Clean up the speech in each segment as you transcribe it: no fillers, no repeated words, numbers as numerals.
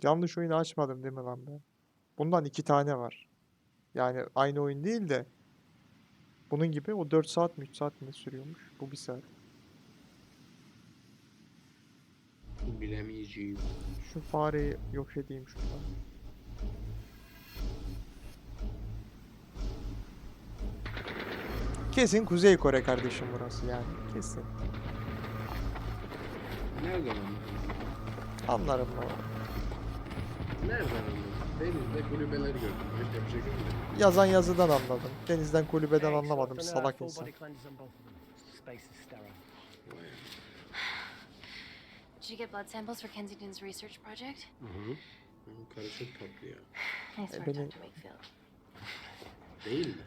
Yanlış oyunu açmadım değil mi lan ben? Bundan 2 tane var. Yani aynı oyun değil de bunun gibi o 4 saat mi 3 saat mi ne sürüyormuş? Bu 1 saat. Bilemeyeceğim. Şu fareyi yok edeyim şuradan. Kesin Kuzey Kore kardeşim burası yani. Kesin. Nereden anladın? Anlarım o. Nereden anladın? Denizde kulübeler gördüm. Başka bir şey görmedim. Yazan yazıdan anladım. Denizden kulübeden Hey, anlamadım. sorting, Salak full insan. body cleanses on both of them. Space is sterile. Vay anam. Did you get blood samples for Kensington's research project? Hı. Karı çok tatlı ya. Nice work, beni- Dr. Wakefield. Değil mi?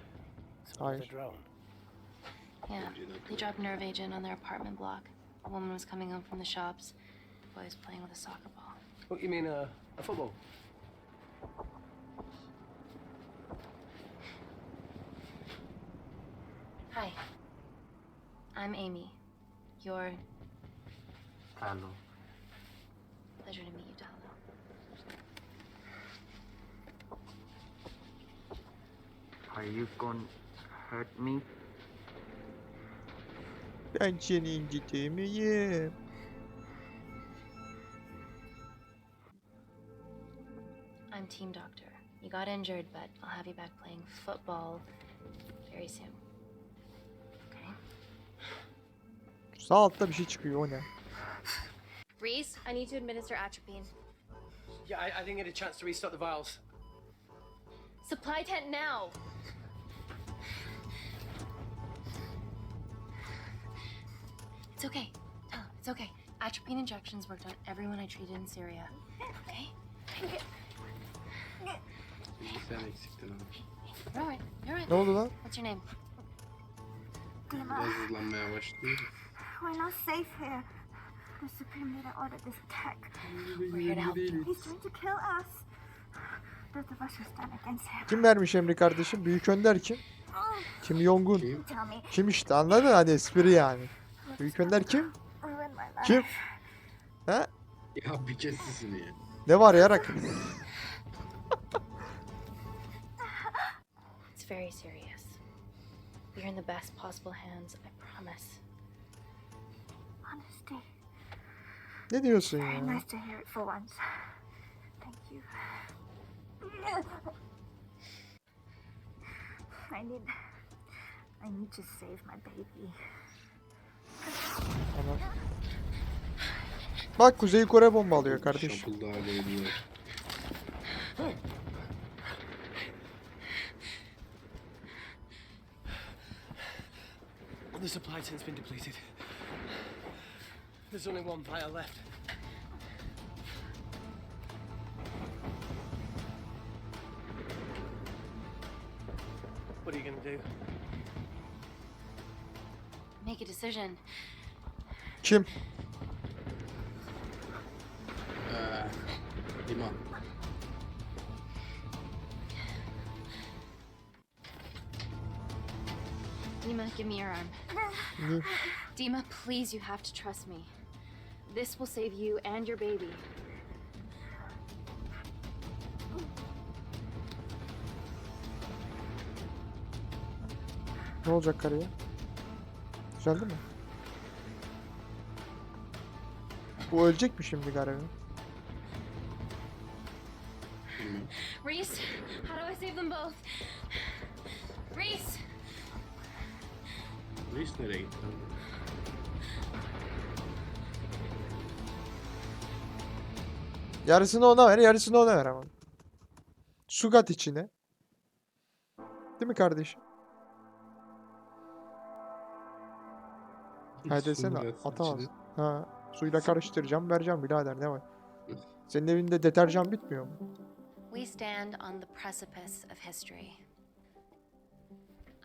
So Hayır. the drone. Yeah, they dropped nerve agent on their apartment block. A woman was coming home from the shops. The boy was playing with a soccer ball. What you mean, a football? Hi. I'm Amy. Your Hello. pleasure to meet you, Tallow. Are you gonna hurt me? Ben seni incitmeyeyim. I'm team doctor. You got injured, but I'll have you back playing football very soon. Okay? Sağ altta bir şey çıkıyor o ne? Reese, I need to administer atropine. Yeah, I didn't get a chance to restock the vials. Supply tent now! It's okay. Oh, it's okay. Atropine injections worked on everyone I treated in Syria. Okay? Bir sen eksiktin abi. You're alright. You're alright. Ne oldu lan? What's your name? Biraz hızlanmaya başlıyor. We're not safe here. The Supreme Leader ordered this attack. We're here to help you. He's trying to kill us. Both of us will stand against him. Kim vermiş emri kardeşim? Büyük Önder kim? Kim Jong-un. Kim? Tell me, Kim işte anladın? Hani espri yani. Büyük Önder kim? ruin my life. Kim? He? Ya bir kes sesini ya. Ne var yarak? It's very serious. You're in the best possible hands, I promise. Honesty. Ne diyorsun Very ya? nice to hear it for once. Thank you. I need to save my baby. Tamam. Bak Kuzey Kore bombalıyor kardeş. Şapıldağı geliyor. The supply tent's been depleted. There's only one vial left. What are you gonna do? Make a decision. Kim? Liman. Dima, give me your arm. Ni- Dima, please, you have to trust me. This will save you and your baby. Ne olacak karıya? Düzeldi mi? Bu ölecek mi şimdi galiba? Bilmem. Reese, how do I save them both? Reese! Reis nereye gitti? Yarısını ona ver, yarısını ona ver ama. Su kat içine. Değil mi kardeşim? Haydi desene Su biraz atamaz. içine. Ha, suyla karıştıracağım, vereceğim birader ne var? Senin evinde deterjan bitmiyor mu? We stand on the precipice of history.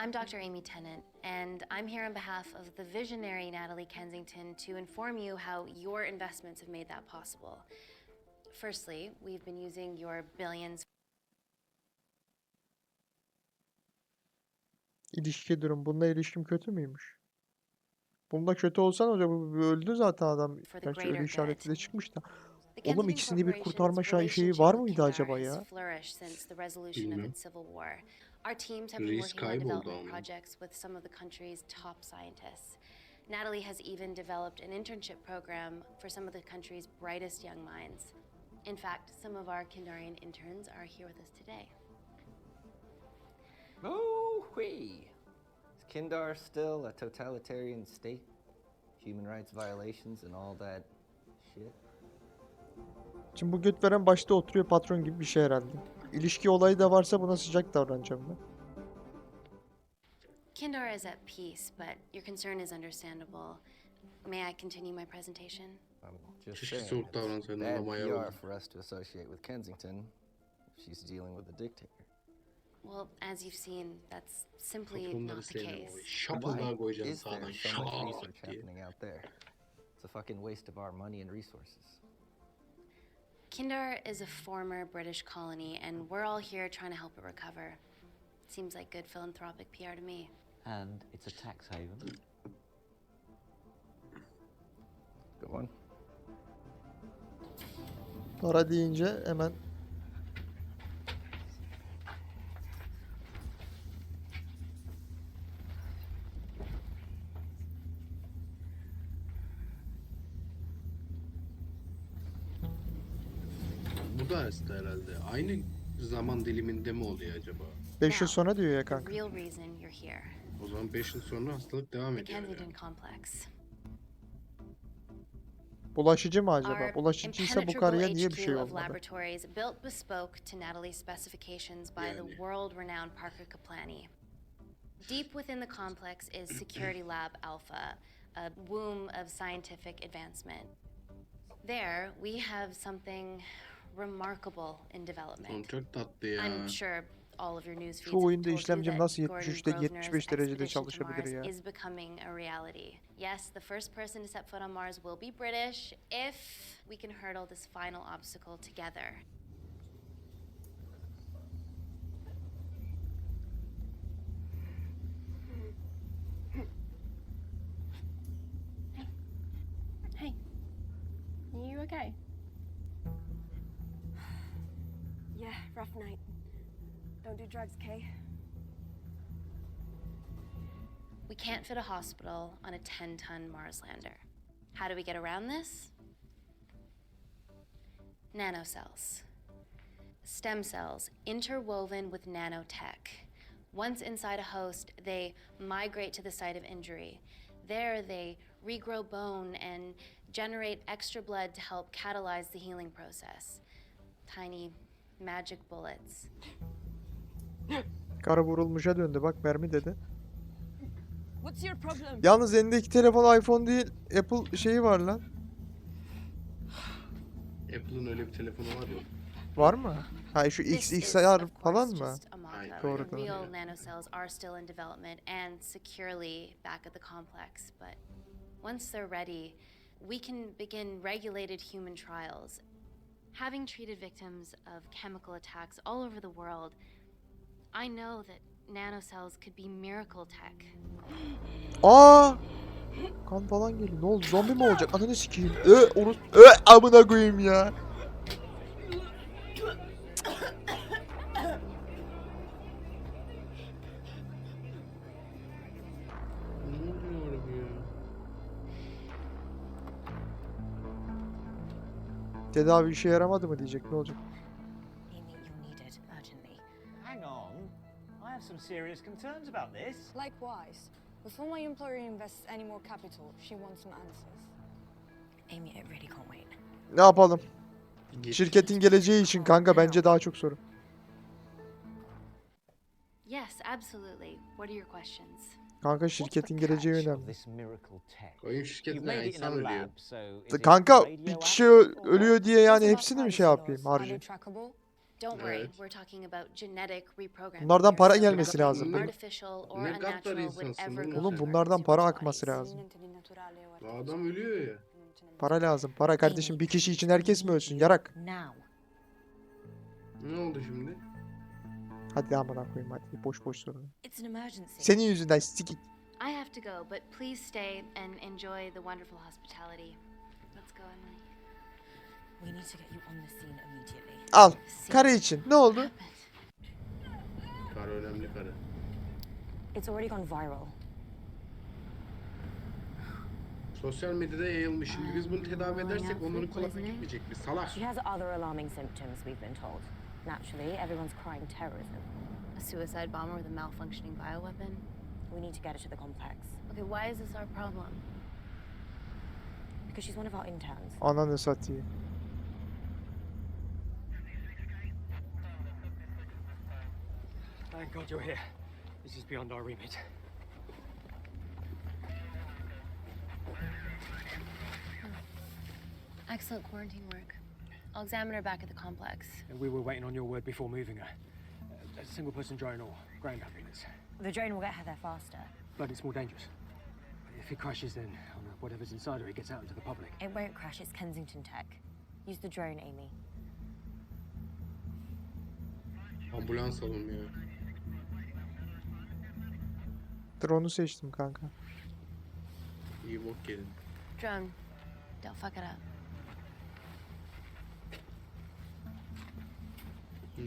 I'm Dr. Amy Tennant, and I'm here on behalf of the visionary Natalie Kensington to inform you how your investments have made that possible. Firstly, we've been using your billions. İlişki durum. Bununla ilişkim kötü müymüş? Bunda kötü olsan hoca bu öldü zaten adam. For the Gerçi greater ölü işareti de good. çıkmış da. The Oğlum ikisini bir kurtarma şeyi var mıydı acaba ya? Bilmiyorum. Our teams have been Reis working on kayboldu development ama. projects with some of the country's top scientists. Natalie has even developed an internship program for some of the country's brightest young minds. In fact, some of our Kindarian interns are here with us today. Oh, wee. Is Kindar still a totalitarian state? Human rights violations and all that shit? Şimdi bu göt veren başta oturuyor patron gibi bir şey herhalde. İlişki olayı da varsa buna sıcak davranacağım ben. Kindar is at peace, but your concern is understandable. May I continue my presentation? I'm just Keşke saying, soğuk it's davransaydın, bad adam ayar PR oldu. for us to associate with Kensington if she's dealing with a dictator. Well, as you've seen, that's simply Patronları not the sevdim case. abi. Şapıldağa koyacaksın Is there sağdan so much şak research diye. happening out there? It's a fucking waste of our money and resources. Kindar is a former British colony, and we're all here trying to help it recover. Seems like good philanthropic PR to me. And it's a tax haven. Good one. Para deyince hemen Bu da aslında herhalde. Aynı zaman diliminde mi oluyor acaba? 5 yıl Now, sonra diyor ya the kanka. real reason you're here, O zaman 5 yıl sonra hastalık devam the ediyor Kensington yani. Complex. Bulaşıcı mı acaba? Our Bulaşıcıysa bu impenetrable karıya niye bir şey HQ of olmadı? laboratories built bespoke to Natalie's specifications by the Yani. world-renowned Parker Kaplani. Deep within the complex is Security Lab Alpha, a womb of scientific advancement. There, we have something remarkable in development. Oğlum çok tatlı ya. I'm sure all of your news feeds Şu have oyunda told you işlemcim that nasıl Gordon 73'te Grosvenor's 75 derecede expedition to çalışabilir Mars ya? is becoming a reality. Yes, the first person to set foot on Mars will be British if we can hurdle this final obstacle together. Hey, are you okay? Yeah, rough night. Don't do drugs, Kay. We can't fit a hospital on a 10-ton Mars lander. How do we get around this? Nanocells. Stem cells interwoven with nanotech. Once inside a host, they migrate to the site of injury. There, they regrow bone and generate extra blood to help catalyze the healing process. Tiny magic bullets. Karı vurulmuşa döndü bak mermi dedi. What's your problem? Yalnız elindeki telefon iPhone değil Apple şeyi var lan. Apple'ın öyle bir telefonu var ya. Var mı? Ha şu This is, XXR of falan course, mı? just a mock-up. Doğru, The doğru. real nanocells are still in development and securely back at the complex, but once they're ready, we can begin regulated human trials. Having treated victims of chemical attacks all over the world, I know that nanocells could be miracle tech. Aa! Kan falan geliyor. Ne oldu? Zombi mi olacak? Ananı sikeyim. Onu amına koyayım ya. Ne oluyor abi ya? Tedavi işe yaramadı mı diyecek. Ne olacak? Amy, you need it urgently. Hang on. I have some serious concerns about this. Likewise. Before my employer invests any more capital, she wants some answers. Amy, it really can't wait. Ne yapalım? Geç. Şirketin geleceği için kanka bence daha çok sorun. Yes, absolutely. What are your questions? Kanka What's the şirketin geleceği catch of önemli. this miracle tech? Oyun You şirketinde made it in insan a ölüyor. lab, so is it Kanka bir radioactive kişi or ölüyor diye yani What about hepsini mi şey privacy yapayım laws? Are they harcayayım? trackable? Don't worry, Evet. we're talking about genetic reprogramming. Bunlardan here, para so gelmesi nothing lazım. artificial or Ne kadar unnatural would insansın ever oğlum go Oğlum sen? bunlardan para akması lazım. Bu adam ölüyor ya. Para lazım. Para kardeşim bir kişi için herkes mi ölsün? Yarak. Now. Ne oldu şimdi? Hadi amına koyayım hadi. Boş boş sorun. It's an emergency. Senin yüzünden sikik. I have to go, but please stay and enjoy the wonderful hospitality. Let's go, Emily. We need to get you on the scene immediately. Al. Kare için. Ne oldu? Karı önemli karı. It's already gone viral. Sosyal medyada yayılmış. Şimdi biz bunu tedavi edersek onların kulağına gitmeyecek mi? Salak. She has other alarming symptoms, we've been told. Naturally, everyone's crying terrorism. A suicide bomber with a malfunctioning bioweapon? We need to get her to the complex. Okay, why is this our problem? Because she's one of our interns. Ananı satayım. Thank God you're here. This is beyond our remit. Excellent quarantine work. I'll examine her back at the complex. We were waiting on your word before moving her. A single person drone or ground ambulance. The drone will get her there faster. But it's more dangerous. If it crashes, then whatever's inside her, it gets out into the public. It won't crash, it's Kensington tech. Use the drone, Amy. Ambulans alın ya. Drone'u seçtim kanka. İyi bok yedin. Drone, don't fuck it up.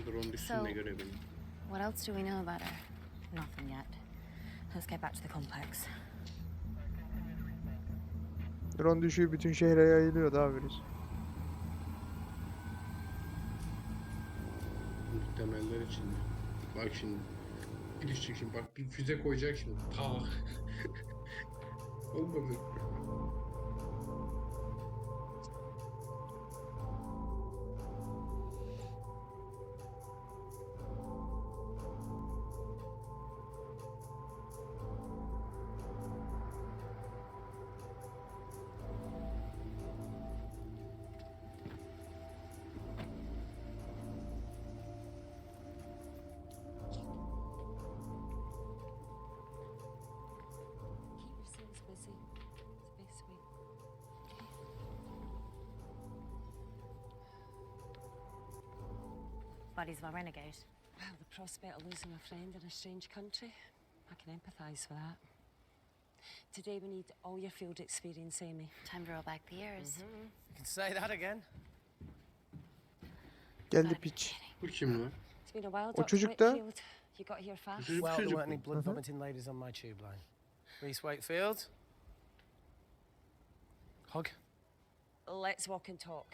Drone düşsün de görebilirim. What else do we know about her? Nothing yet. Let's get back to the complex. Drone düşüyor, bütün şehre yayılıyor daha virüs. Muhtemeller için. Bak şimdi. Bir düşecek şimdi. Bak bir füze koyacak şimdi. Ta. Olmadı. Buddy's our renegade. Well, the prospect of losing a friend in a strange country, I can empathise for that. Today we need all your field experience, Amy. Time to roll back the years. You can say that again. Geldi piç. Bu kim lan? It's been a while, O Dr. çocuk da Whitfield. You got here fast. Çocuk Well, there çocuk weren't any mu? blood vomiting ladies on my tube line. Reese Wakefield. Hug. Let's walk and talk.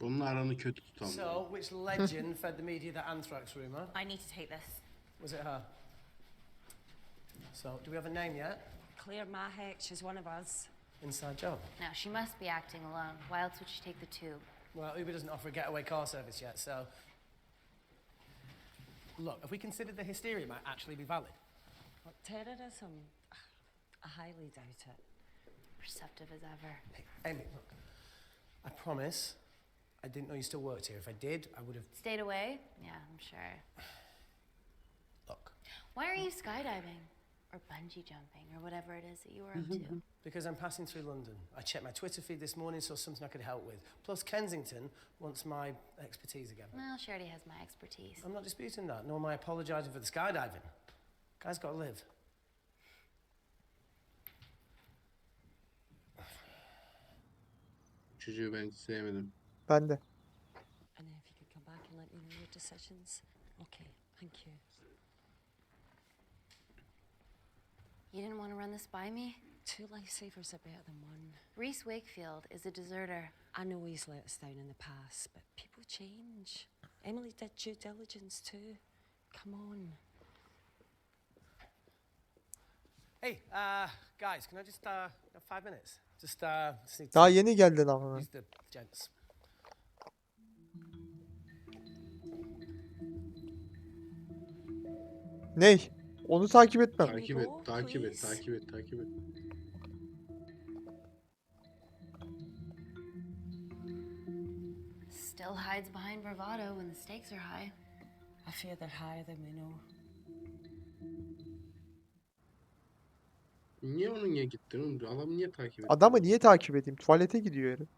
Bununla aranı kötü tutan. So, which legend fed the media that anthrax rumor? I need to take this. Was it her? So, do we have a name yet? Claire Mahek, she's one of us. Inside job. Now, she must be acting alone. Why else would she take the tube? Well, Uber doesn't offer a getaway car service yet, so... Look, have we considered the hysteria might actually be valid? What, terrorism? I highly doubt it. Perceptive as ever. Hey, Amy, look. I promise I didn't know you still worked here. If I did, I would have... Stayed away? Yeah, I'm sure. Look. Why are you skydiving? Or bungee jumping, or whatever it is that you were up to? Because I'm passing through London. I checked my Twitter feed this morning, saw something I could help with. Plus, Kensington wants my expertise again. Well, she already has my expertise. I'm not disputing that, nor am I apologising for the skydiving. Guy's got to live. Çocuğu ben hiç sevmedim. Ben de. And if you could come back and let me know your decisions. Okay, thank you. You didn't want to run this by me? Two lifesavers are better than one. Reese Wakefield is a deserter. I know he's let us down in the past, but people change. Emily did due diligence too. Come on. Hey, guys, can I just, have 5 minutes? Just need to Daha yeni geldin ama. use the gents. Ney? Onu takip etmem. Takip et, takip et, takip et, takip et. Still hides behind bravado when the stakes are high. I fear they're higher than we know. Niye onunla gittin oğlum? Adamı niye takip ettin? Adamı niye takip edeyim? Tuvalete gidiyor herif.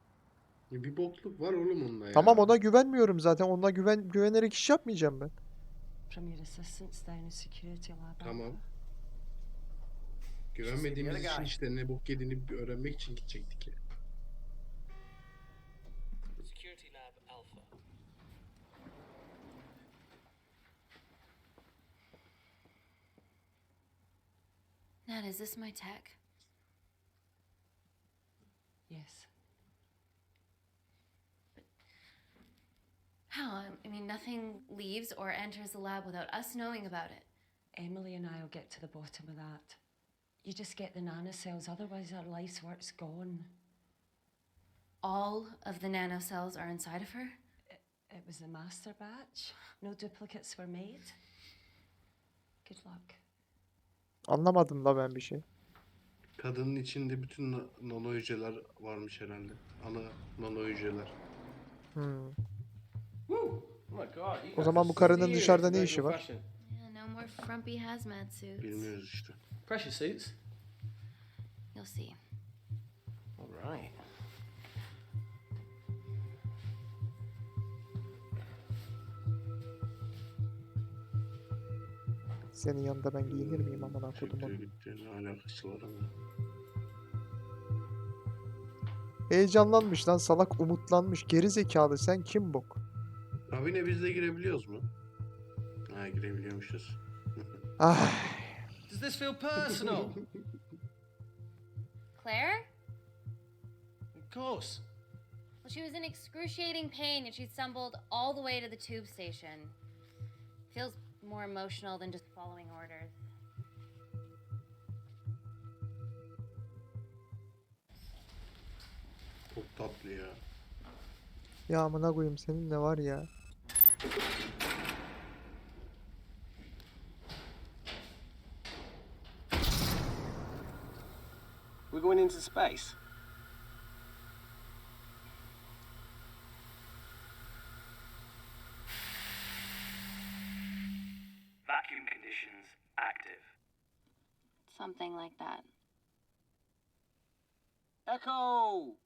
Bir bokluk var oğlum onda ya. Tamam, ona güvenmiyorum zaten. Ona güvenerek iş yapmayacağım ben. From your assistants down in security lab. Tamam. Güvenmediğimiz için işte ne bok yediğini bir öğrenmek için gidecektik ya. Security Lab Alpha. Nat, is this my tech? Yes. How? I mean, nothing leaves or enters the lab without us knowing about it. Emily and I will get to the bottom of that. You just get the nanocells, otherwise our life's work's gone. All of the nanocells are inside of her? It was the master batch. No duplicates were made. Good luck. Anlamadım da ben bir şey. Kadının içinde bütün nano hücreler varmış herhalde. Ana nano hücreler. Hmm. Oh my god, you O guys zaman are bu karının serious dışarıda ne about işi your var? fashion. Yeah, no more frumpy hazmat suits. Bilmiyoruz işte. Pressure suits? You'll see. All right. Senin yanında ben giyinir miyim amına kodumun? Siktir gitti. Ne alakası var ama. Heyecanlanmış lan salak, umutlanmış. Geri zekalı, sen kim bok? Kabine biz de girebiliyoruz mu? Ha, girebiliyormuşuz. Ah. Does this feel personal? Claire? Of course. Well, she was in excruciating pain and she stumbled all the way to the tube station. Feels more emotional than just following orders. Çok tatlı ya. Ya amına koyayım, senin ne var ya? We're going into space. Vacuum conditions active. Something like that. Echo!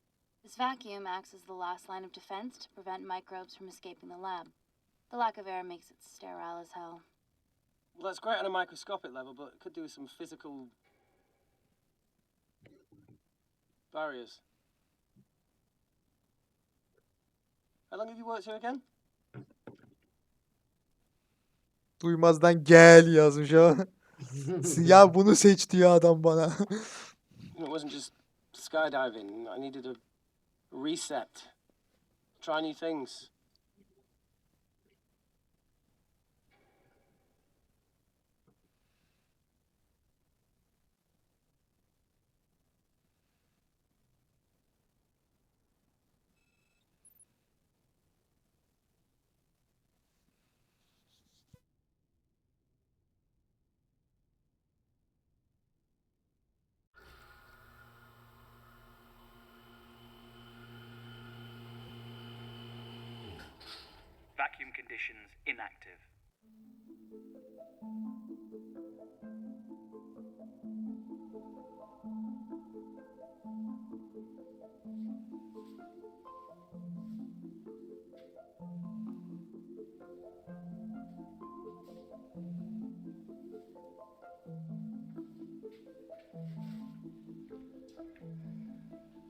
This vacuum acts as the last line of defense to prevent microbes from escaping the lab. The lack of air makes it sterile as hell. Well, that's great on a microscopic level, but it could do with some physical barriers. How long have you worked here again? Duymazdan gel yazmış ama. Ya bunu seç diyor adam bana. It wasn't just skydiving. I needed a reset. Try new things. Vacuum conditions inactive.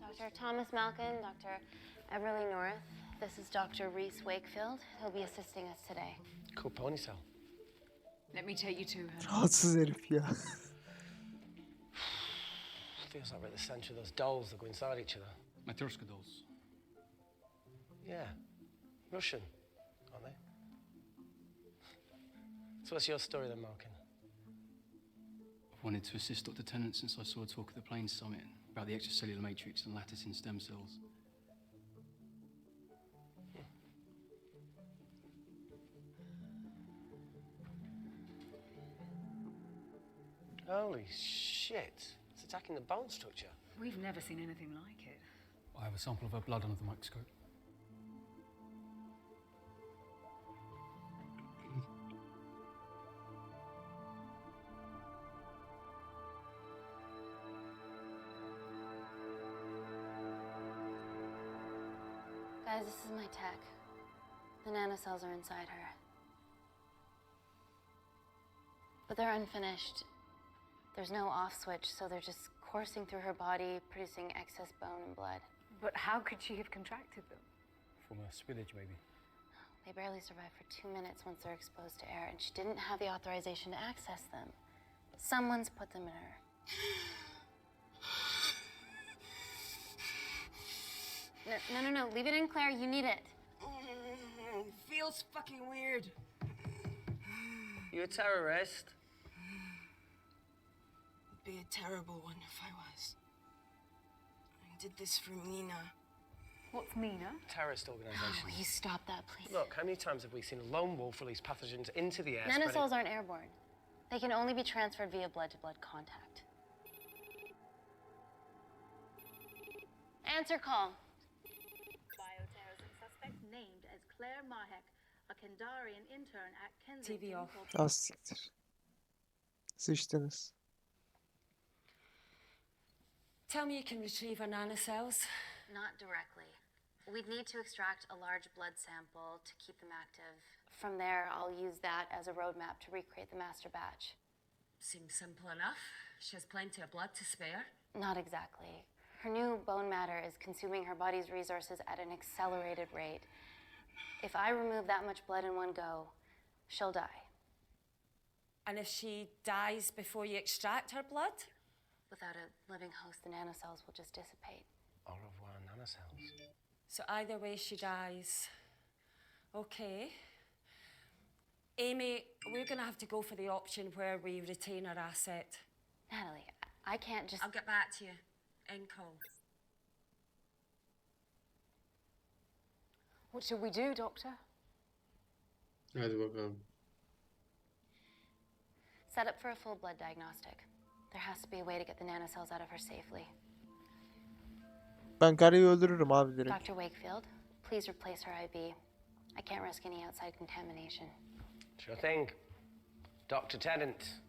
Dr. Thomas Malkin, Dr. Everly North. This is Dr. Reese Wakefield. He'll be assisting us today. Cool ponytail. Let me take you to her. Rahatsız herif ya. Feels like we're at the center of those dolls that go inside each other. Matryoshka dolls. Yeah. Russian, aren't they? So what's your story then, Malkin? I've wanted to assist Dr. Tennant since I saw a talk at the Plains Summit about the extracellular matrix and lattice in stem cells. Holy shit. It's attacking the bone structure. We've never seen anything like it. I have a sample of her blood under the microscope. Guys, this is my tech. The nanocells are inside her. But they're unfinished. There's no off switch, so they're just coursing through her body, producing excess bone and blood. But how could she have contracted them? From a spillage, maybe. They barely survive for 2 minutes once they're exposed to air, and she didn't have the authorization to access them. Someone's put them in her. No. Leave it in, Claire. You need it. Feels fucking weird. You a terrorist? It'd be a terrible one if I was. I did this for Mina. What's Mina? Terrorist organisation. Will you stop that, please? Look, how many times have we seen a lone wolf release pathogens into the air? Nanocells aren't airborne. They can only be transferred via blood-to-blood contact. Answer call. Bioterrorism suspect named as Claire Mahek, a Kandarian intern at TV Kensington. off. Az siktir. Sıçtınız. Tell me you can retrieve her nanocells. Not directly. We'd need to extract a large blood sample to keep them active. From there, I'll use that as a roadmap to recreate the master batch. Seems simple enough. She has plenty of blood to spare. Not exactly. Her new bone matter is consuming her body's resources at an accelerated rate. If I remove that much blood in one go, she'll die. And if she dies before you extract her blood? Without a living host, the nanocells will just dissipate. Au revoir, nanocells. So either way she dies. Okay. Amy, we're gonna have to go for the option where we retain our asset. Natalie, I can't just... I'll get back to you. End call. What should we do, Doctor? Hadi bakalım. Set up for a full blood diagnostic. There has to be a way to get the nanocells out of her safely. Ben karıyı öldürürüm abi direkt. Dr. Wakefield, please replace her IV. I can't risk any outside contamination. Sure thing. Dr. Tennant.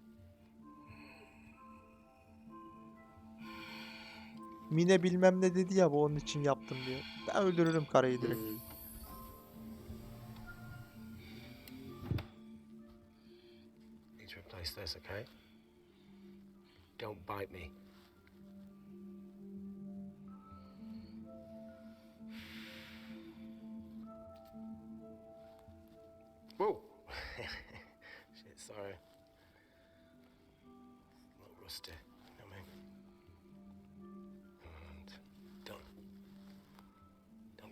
Mine bilmem ne dedi ya, bu onun için yaptım diyor. Ben öldürürüm karıyı direkt. Need to replace this, okay? Don't bite me. Whoa! Shit, sorry. A little rusty. I mean. And don't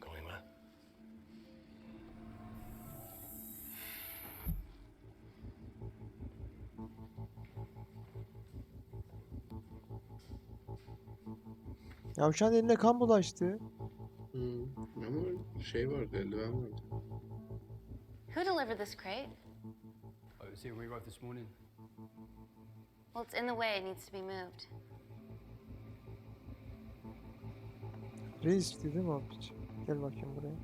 go anywhere. Yavşan eline kan bulaştı. Ama şey vardı, eldiven vardı. Who delivered this crate? Oh, it was here when we arrived this morning. Well, it's in the way. It needs to be moved. Reis değil mi o piç? Gel bakayım buraya.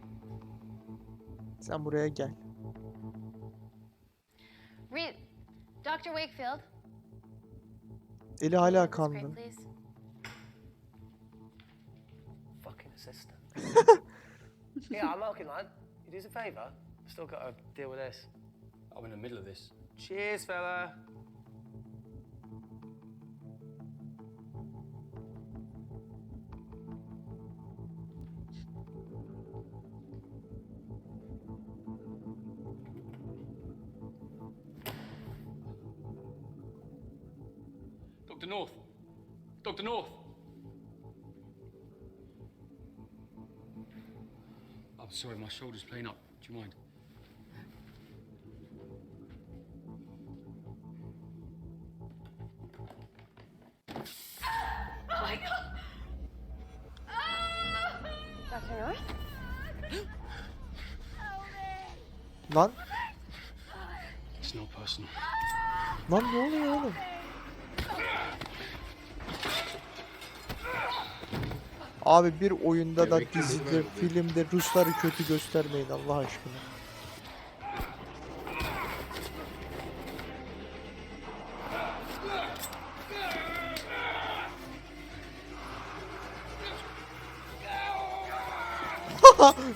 Sen buraya gel. Dr. Wakefield. Eli hala This crate, kanlı. please. Fucking assistant. Yeah, I'm okay, lad. You do us a favour? Still got to deal with this. I'm in the middle of this. Cheers, fella. Dr. North! Dr. North! I'm sorry, my shoulder's playing up. Do you mind? Dr. North? Lan. It's not personal. Lan ne oluyor oğlum? Abi bir oyunda da dizide, filmde Rusları kötü göstermeyin Allah aşkına.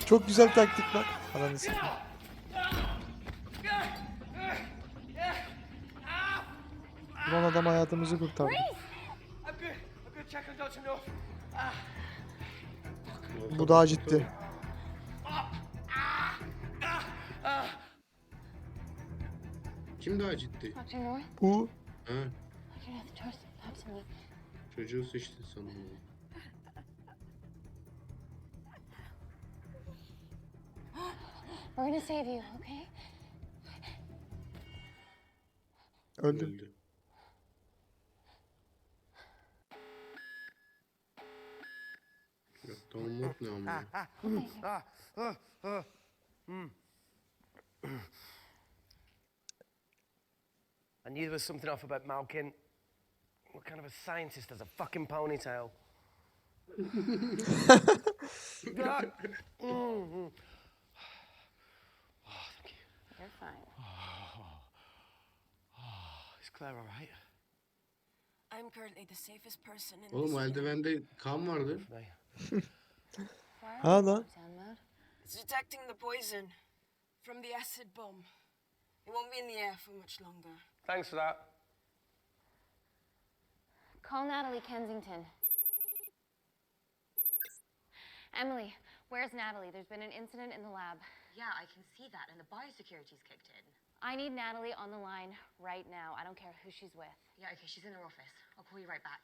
Çok güzel taktik lan. Ananı sikeyim. Ulan adam hayatımızı kurtardı. I'm good, check on Dr. North. Bu daha ciddi. Kim daha ciddi? Dr. North? Bu Ha, Dr. North, talk to me. çocuğu sıçtı sanırım. We're gonna save you, okay? öldü. Öldü. Ya download ne ama? I knew there was something off about Malkin. What kind of a scientist has a fucking ponytail? You're fine. Is Claire all right? I'm currently the safest person in Oğlum o eldivende kan vardı. Ha lan. It's detecting the poison from the acid bomb. It won't be in the air for much longer. Thanks for that. Call Natalie Kensington. Emily, where's Natalie? There's been an incident in the lab. Yeah, I can see that, and the biosecurity's kicked in. I need Natalie on the line right now. I don't care who she's with. Yeah, okay, she's in her office. I'll call you right back.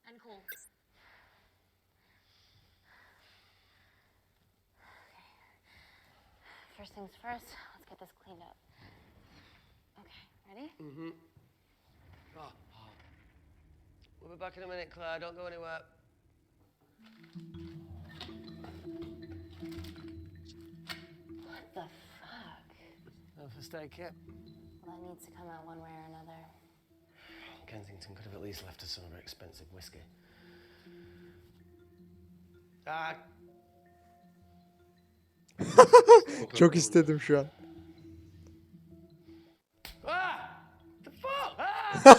End call. First things first, let's get this cleaned up. Okay, ready? Mm-hmm. We'll be back in a minute, Claire. Don't go anywhere. What the fuck? No first aid kit. Well, that needs to come out one way or another. Kensington could have at least left us some of her expensive whiskey. Ah, Çok istedim şu an. ah! The fuck? Ah!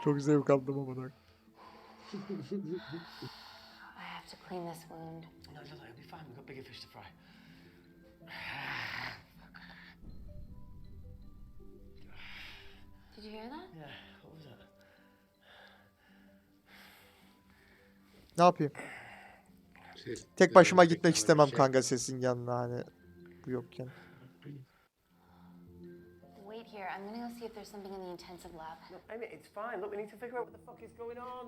Çok zevk aldım ama bak. I have to clean this wound. No, it'll be fine. We've got bigger fish to fry. Did you hear that? Yeah, what was that? Ne yapayım? Tek başıma gitmek istemem kanka sesin yanına hani bu yokken. Wait here. I'm gonna go see if there's something in the intensive lab. No, Amy, it's fine. Look, we need to figure out what the fuck is going on.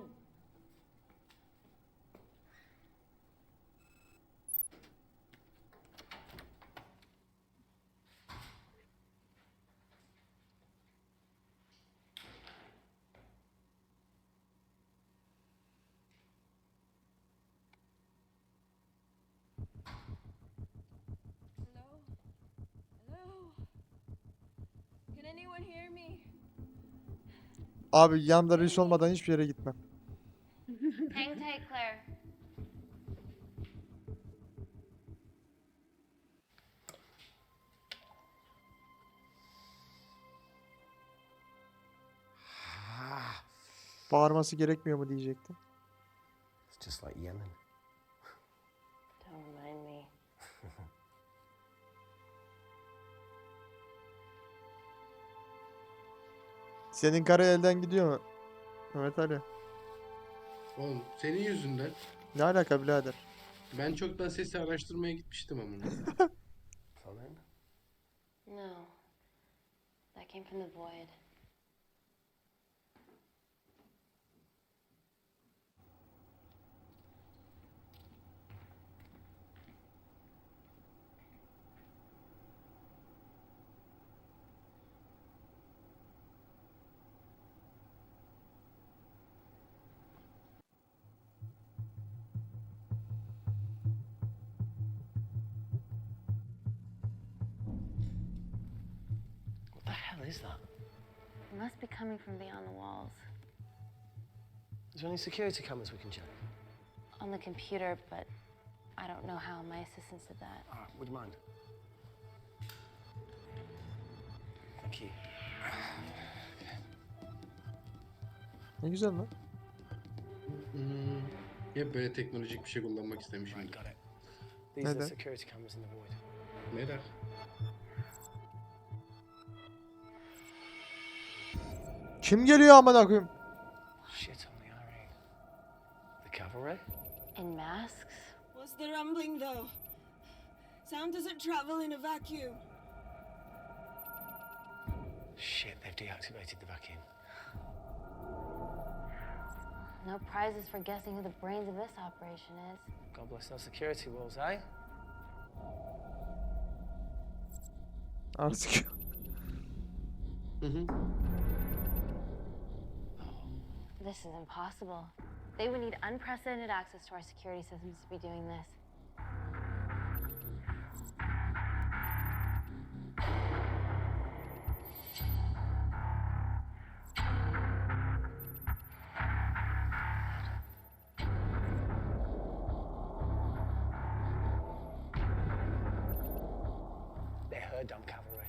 Hello? Can anyone hear me? Abi yanımda reis olmadan hiçbir yere gitmem. Hang tight, Claire. Bağırması gerekmiyor mu diyecektim. It's just like Yemen. Don't remind me. Senin kara elden gidiyor mu? Evet Ali. Oğlum senin yüzünden Ne alaka birader? ben çoktan sesi araştırmaya gitmiştim ama. Something? No. That came from the void. What the hell is that? It must be coming from beyond the walls. Is there any security cameras we can check? On the computer, but I don't know how. My assistants did that. All right, would you mind? Thank you. Ne güzel lan. Hep böyle teknolojik bir şey kullanmak istemişim. Right, got it. These are the Neden? security cameras in the void. Merak. Kim geliyor amına koyayım? Shit on the RE. The cavalry? In masks? What's the rumbling, though? Sound doesn't travel in a vacuum. Shit, they've deactivated the vacuum. No prizes for guessing who the brains of this operation is. God bless those security walls, eh? Artık. This is impossible. They would need unprecedented access to our security systems to be doing this. They're her dumb cavalry.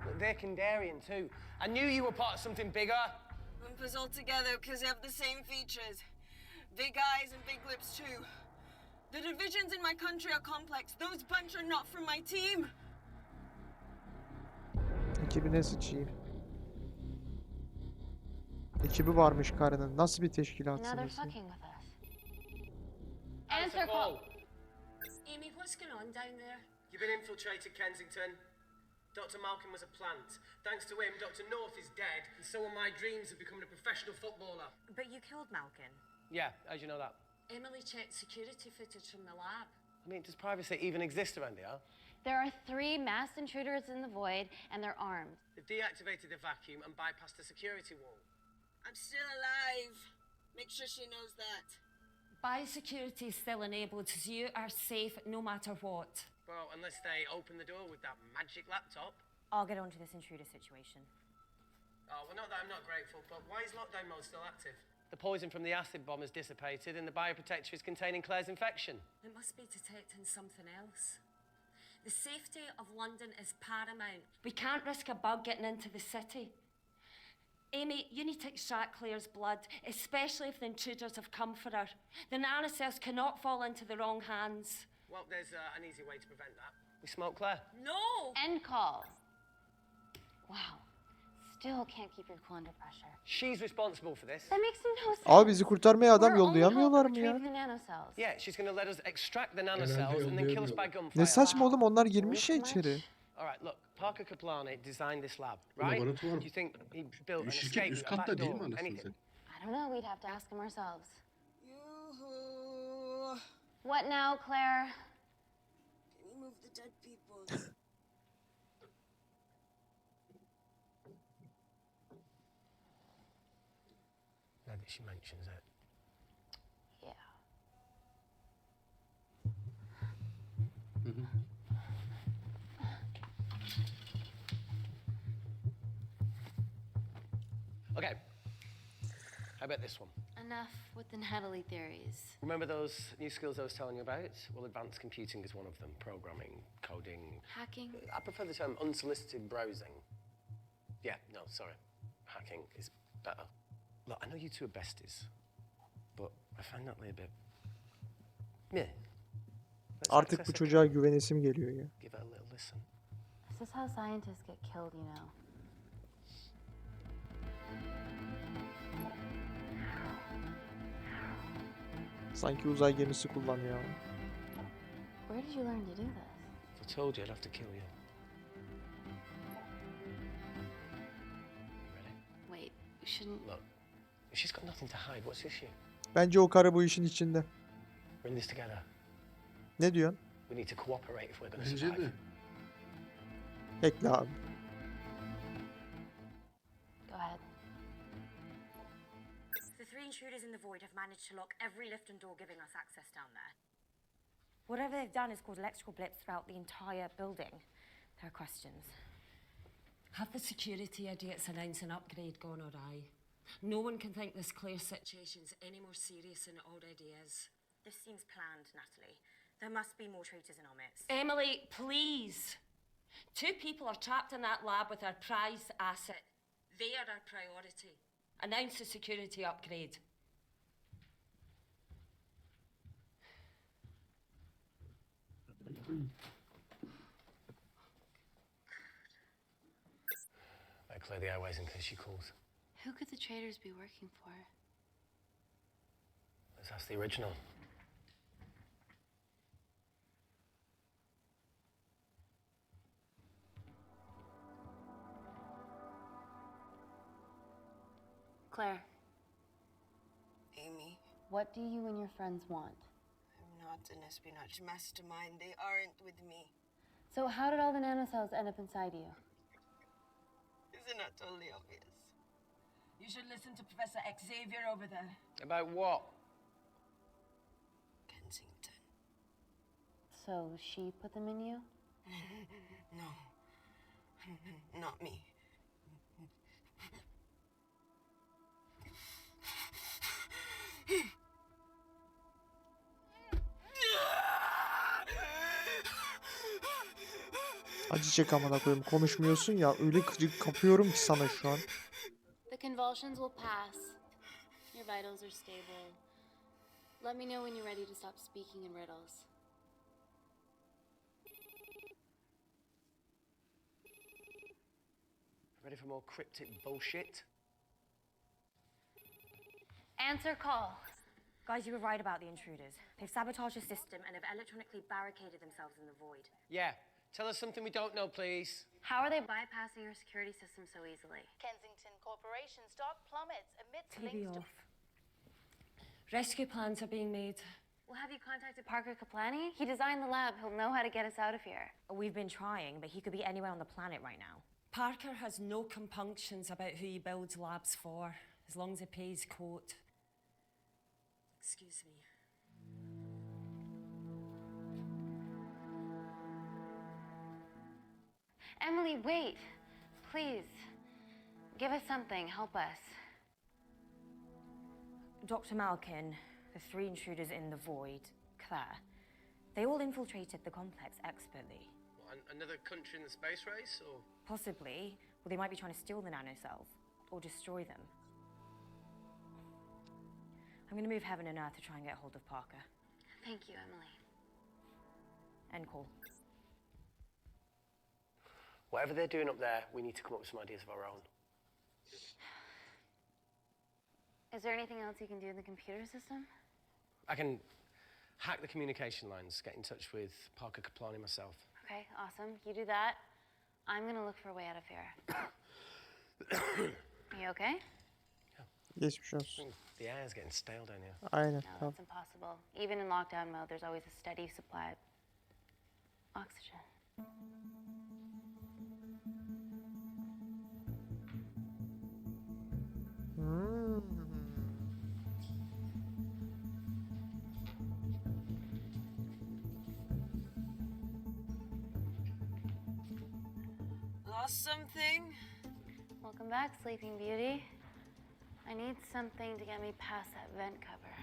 Look, they're Kandarian too. I knew you were part of something bigger. Lump us all together because they have the same features. Big eyes and big lips too. The divisions in my country are complex. Those bunch are not from my team. Ekibine sıçayım. Ekibi varmış karının. Nasıl bir Now they're teşkilatsınız? fucking with us. Answer call. Amy, what's going on down there? You've been infiltrated, Kensington. Dr. Malkin was a plant. Thanks to him, Dr. North is dead, and so are my dreams of becoming a professional footballer. But you killed Malkin. Yeah, how'd you know that? Emily checked security footage from the lab. I mean, does privacy even exist around here? There are 3 masked intruders in the void, and they're armed. They've deactivated the vacuum and bypassed the security wall. I'm still alive. Make sure she knows that. Biosecurity is still enabled, so you are safe no matter what. Well, unless they open the door with that magic laptop. I'll get onto this intruder situation. Oh, well, not that I'm not grateful, but why is lockdown mode still active? The poison from the acid bomb has dissipated and the bioprotector is containing Claire's infection. It must be detecting something else. The safety of London is paramount. We can't risk a bug getting into the city. Amy, you need to extract Claire's blood, especially if the intruders have come for her. The nanocells cannot fall into the wrong hands. Well, there's an easy way to prevent that. We smoke Claire. No! End call. Wow. Still can't keep your cool under pressure. She's responsible for this. That makes no sense. Abi bizi kurtarmaya adam We're only yollayamıyorlar hoping mı to ya? retrieve the nanocells. Yeah, she's going to let us extract the nanocells and then kill us by gunfire. Ne saçma oğlum, onlar girmiş ya içeri. All right, look, Parker Kaplani designed this lab, Bu right? laboratuvar. Do you think he built an Şirket escape üst route, a katta back değil door, mi anasını anything? satayım? I don't know. We'd have to ask them ourselves. Yoo-hoo! What now, Claire? Can you move the dead people? Now that she mentions it. Yeah. Okay. How about this one? Enough with the Natalie theories. Remember those new skills I was telling you about? Well, advanced computing is one of them. Programming, coding. Hacking? I prefer the term unsolicited browsing. Yeah, no, sorry. Hacking is better. Look, I know you two are besties, but I find Natalie a bit... Meh. Let's Artık bu access it. çocuğa güvenesim geliyor ya. Give it a little listen. This is how scientists get killed, you know. Sanki uzay gemisi kullanıyor. Where did you learn to do this? If I told you, I'd have to kill you. Wait, you shouldn't... Look, if she's got nothing to hide, what's the issue? Bence o karı bu işin içinde. We're in this together. Ne diyorsun? We need to cooperate if we're going to Bence survive. de. Bekle abi. Go ahead. The 3 intruders in the void have managed to lock every lift and door giving us access down there. Whatever they've done has caused electrical blips throughout the entire building. There are questions. Have the security idiots announced an upgrade gone awry? No one can think this Claire situation's any more serious than it already is. This seems planned, Natalie. There must be more traitors in our midst. Emily, please. 2 people are trapped in that lab with our prized asset. They are our priority. Announce the security upgrade. Better clear the airways in case she calls. Who could the traitors be working for? Let's ask the original. Claire, Amy, what do you and your friends want? I'm not an espionage mastermind. They aren't with me. So how did all the nanocells end up inside you? Isn't that totally obvious? You should listen to Professor Xavier over there. About what? Kensington. So she put them in you? No. Not me. Acı çek amına koyayım. Konuşmuyorsun ya. Öyle gıcık kapıyorum ki sana şu an. The convulsions will pass. Your vitals are stable. Let me know when you're ready to stop speaking in riddles. Ready for more cryptic bullshit? Answer call. Guys, you were right about the intruders. They've sabotaged the system and have electronically barricaded themselves in the void. Yeah. Tell us something we don't know, please. How are they bypassing your security system so easily? Kensington Corporation stock plummets amidst TV links to... off. Rescue plans are being made. Well, have you contacted Parker Kaplani? He designed the lab. He'll know how to get us out of here. We've been trying, but he could be anywhere on the planet right now. Parker has no compunctions about who he builds labs for, as long as he pays quote. Excuse me. Emily, wait. Please. Give us something. Help us. Dr. Malkin, the three intruders in the void, Claire, they all infiltrated the complex expertly. What, another country in the space race, or? Possibly, well, they might be trying to steal the nanocells or destroy them. I'm going to move heaven and earth to try and get hold of Parker. Thank you, Emily. End call. Whatever they're doing up there, we need to come up with some ideas of our own. Is there anything else you can do in the computer system? I can hack the communication lines, get in touch with Parker Kaplani myself. Okay, awesome. You do that. I'm gonna look for a way out of here. Are you okay? Geçmiş olsun. The air's getting stale down here. Aynen. No, Tamam. that's impossible. Even in lockdown mode, there's always a steady supply of oxygen. Lost something? Welcome back, Sleeping Beauty. I need something to get me past that vent cover.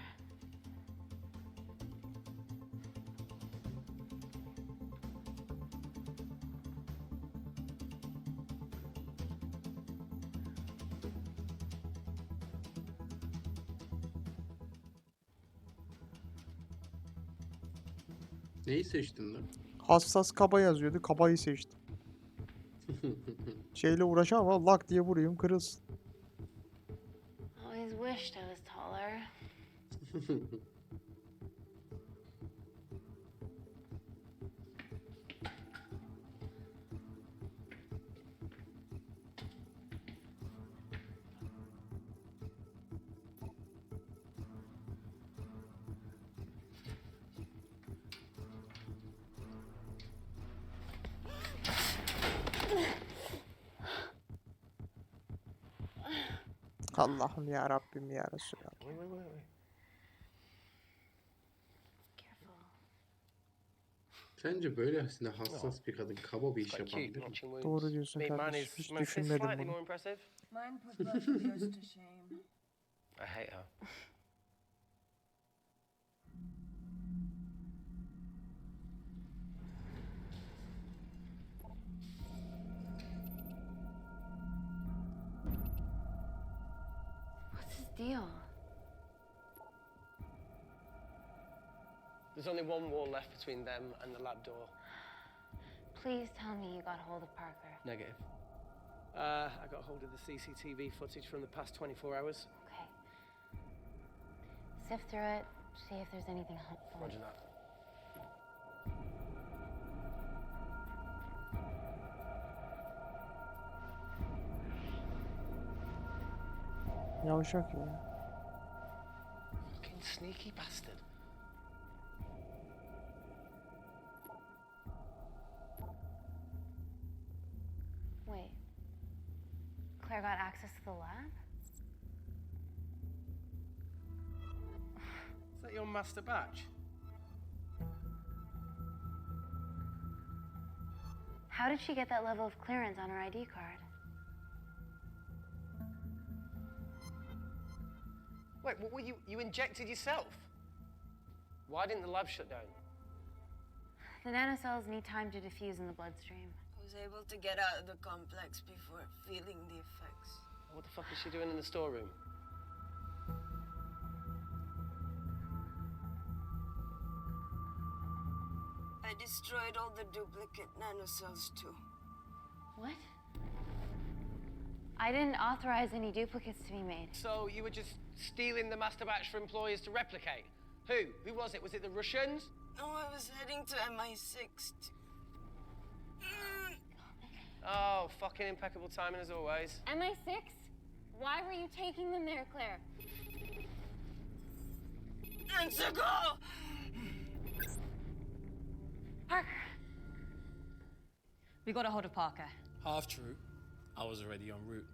Neyi seçtin lan? Hassas kaba yazıyordu. Kabayı seçtim. Şeyle uğraşamam ama lak diye vurayım kırılsın. Always wished I was taller. Allah'ım ya Rabbim ya Resulallah. Wait. Careful. Sence böylesine hassas bir kadın kaba bir iş Quite cute, yapabilir mi? watching wounds. Doğru diyorsun I mean, mine kardeşim. is Hiç my fist düşünmedim slightly bunu. more impressive. Mine put both of yours to shame. I hate her. What's his deal? There's only one wall left between them and the lab door. Please tell me you got hold of Parker. Negative. I got hold of the CCTV footage from the past 24 hours. Okay. Sift through it, see if there's anything helpful. Roger that. Yavşak ya. Fucking sneaky bastard. Wait. Claire got access to the lab? Is that your master batch? How did she get that level of clearance on her ID card? Wait, what, you injected yourself? Why didn't the lab shut down? The nanocells need time to diffuse in the bloodstream. I was able to get out of the complex before feeling the effects. What the fuck is she doing in the storeroom? I destroyed all the duplicate nanocells too. What? I didn't authorize any duplicates to be made. So you were just stealing the master batch for employers to replicate? Who? Who was it? Was it the Russians? No, I was heading to MI6. Oh, fucking impeccable timing as always. MI6? Why were you taking them there, Claire? Let's go! Parker. We got a hold of Parker. Half true. I was already en route.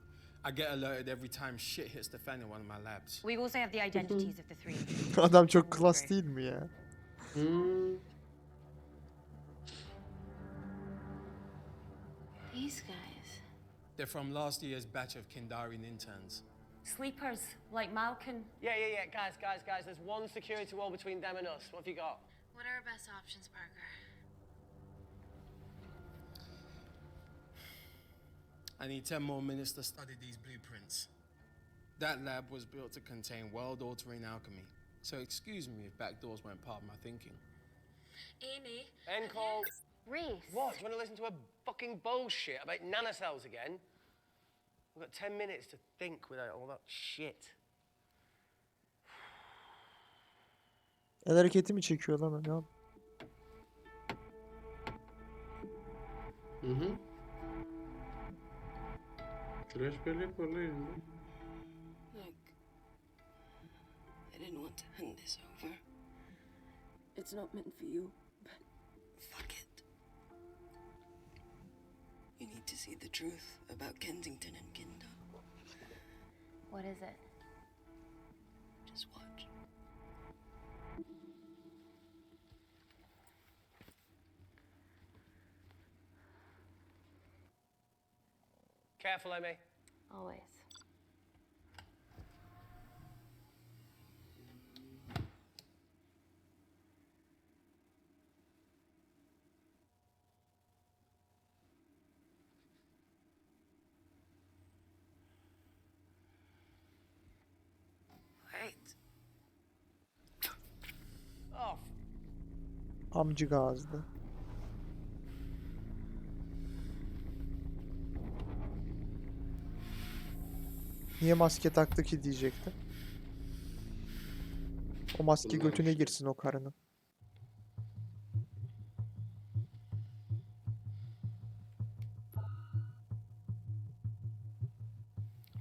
I get alerted every time shit hits the fan in one of my labs. We also have the identities of the three. Adam çok klas değil mi ya? These guys. They're from last year's batch of Kindarian interns. Sleepers, like Malkin. Yeah. Guys. There's one security wall between them and us. What have you got? What are our best options, Parker? I need 10 more minutes to study these blueprints. That lab was built to contain world-altering alchemy. So excuse me if backdoors weren't part of my thinking. Amy. End call. Reese. What? Do you want to listen to a fucking bullshit about nanocells again? We've got 10 minutes to think without all that shit. El hareketi mi çekiyor lan adam? Tıraş bellek var lan elinde. Look, I didn't want to hand this over. It's not meant for you, but fuck it. You need to see the truth about Kensington and Kinder. What is it? Just watch. Careful, Amy. Always. Wait. Oh, Amcı gazdı. Niye maske taktı ki diyecektim. O maske götüne girsin o karının.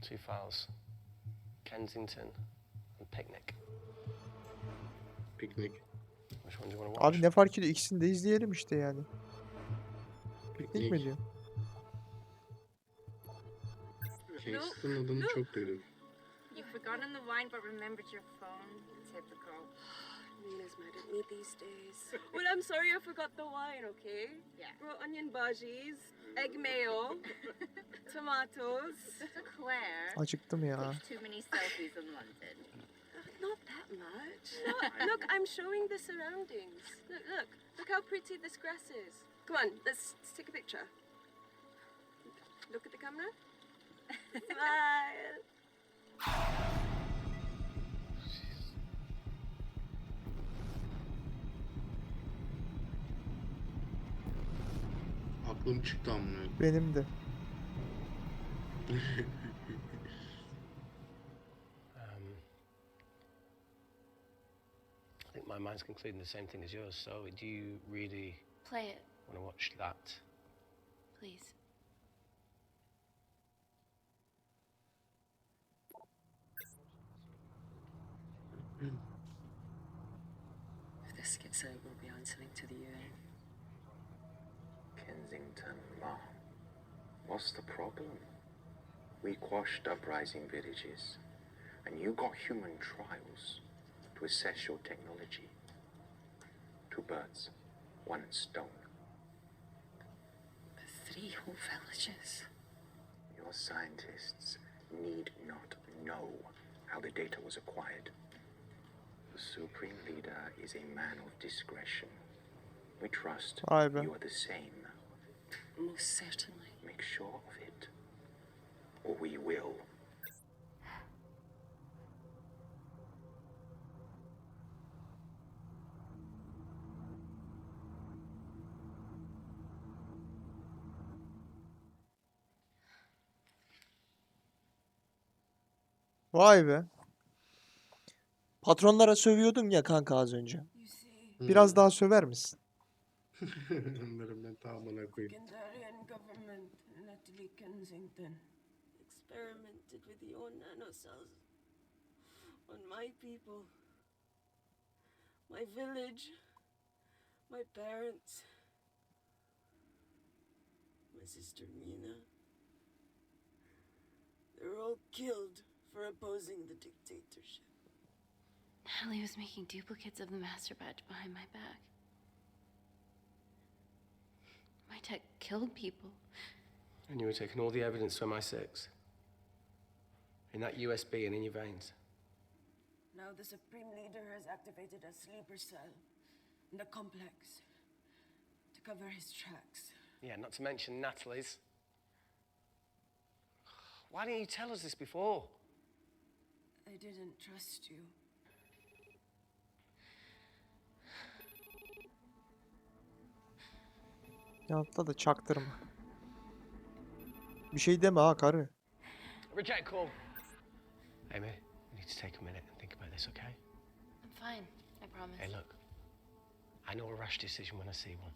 two files. Kensington and Picnic. Piknik. Which one do you want to watch? Abi ne fark ediyor? İkisini de izleyelim işte yani. Piknik mi diyor? Kingston adını çok duydum. You've forgotten the wine but remembered your phone. Typical. Nina's mad at me these days. Well, I'm sorry I forgot the wine, okay? Yeah. Brought onion bhajis, egg mayo, tomatoes. Claire. Acıktım ya. Takes too many selfies in London. Not that much. Look, I'm showing the surroundings. Look how pretty this grass is. Come on, let's take a picture. Look at the camera. Smile. Aklım çıktı amına. Benim de. I think my mind's concluding the same thing as yours. So, do you really Play it, want to watch that? please. If this gets out, we'll be answering to the UN. Kensington, Mom. What's the problem? We quashed uprising villages, and you got human trials to assess your technology. 2 birds, 1 stone. But 3 whole villages. Your scientists need not know how the data was acquired. The Supreme Leader is a man of discretion. We trust Vay be. you are the same. Most certainly. Make sure of it, or we will. Vay be. Patronlara sövüyordun ya kanka az önce. Biraz daha söver misin? Onların ben tamamına koyayım. Kandarian government, Natalie Kensington, experimented with your nanocells on my people, my village, my parents, my sister Mina. They were all killed for opposing the dictatorship. Natalie was making duplicates of the master batch behind my back. My tech killed people. And you were taking all the evidence from MI6 in that USB and in your veins. Now the Supreme Leader has activated a sleeper cell in the complex to cover his tracks. Yeah, not to mention Natalie's. Why didn't you tell us this before? I didn't trust you. Yanıtla da çaktırma. Bir şey deme ha karı. Reject call. Amy, we need to take a minute and think about this, okay? I'm fine, I promise. Hey, look. I know a rash decision when I see one.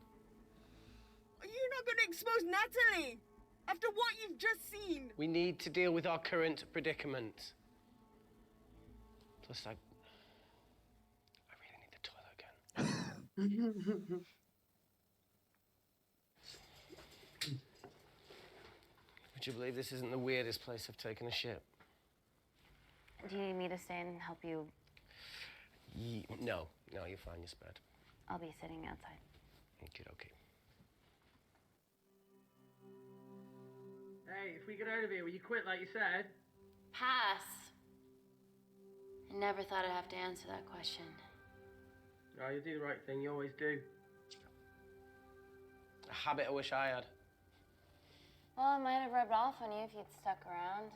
You're not gonna expose Natalie after what you've just seen. We need to deal with our current predicament. Plus, I really need the toilet again. Would you believe this isn't the weirdest place I've taken a shit? Do you need me to stay and help you? No, you're fine, you're spared. I'll be sitting outside. Okay. Hey, if we get out of here, will you quit like you said? Pass. I never thought I'd have to answer that question. Oh, you do the right thing, you always do. A habit I wish I had. Well, it might have rubbed off on you if you'd stuck around.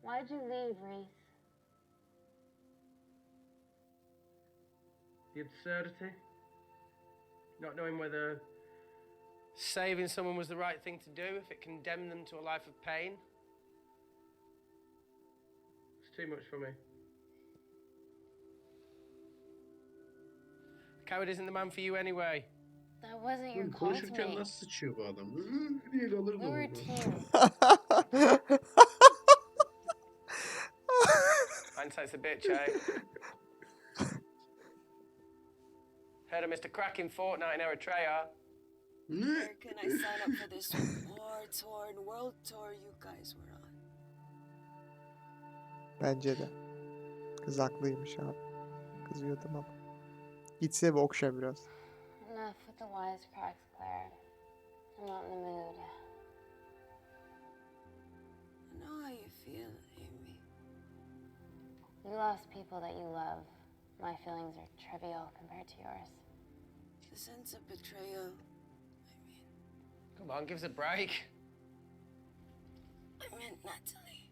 Why'd you leave, Reese? The absurdity. Not knowing whether Saving someone was the right thing to do if it condemned them to a life of pain. it's too much for me. A coward isn't the man for you anyway. That wasn't your call to Konuşurken make. nasıl sıçıyor bu adam? Diye kalır We mı? were team. Hindsight's a bitch, eh? Heard of Mr. Cracking Fortnite in Eritrea. Where can I sign up for this war-torn world tour you guys were on? Bence de. Kız haklıymış abi. Kızıyordum ama. Gitse ve okşa biraz. Enough with the wisecracks, Claire. I'm not in the mood. I know how you feel, Amy. You lost people that you love. My feelings are trivial compared to yours. The sense of betrayal. Come on, give us a break. I meant Natalie.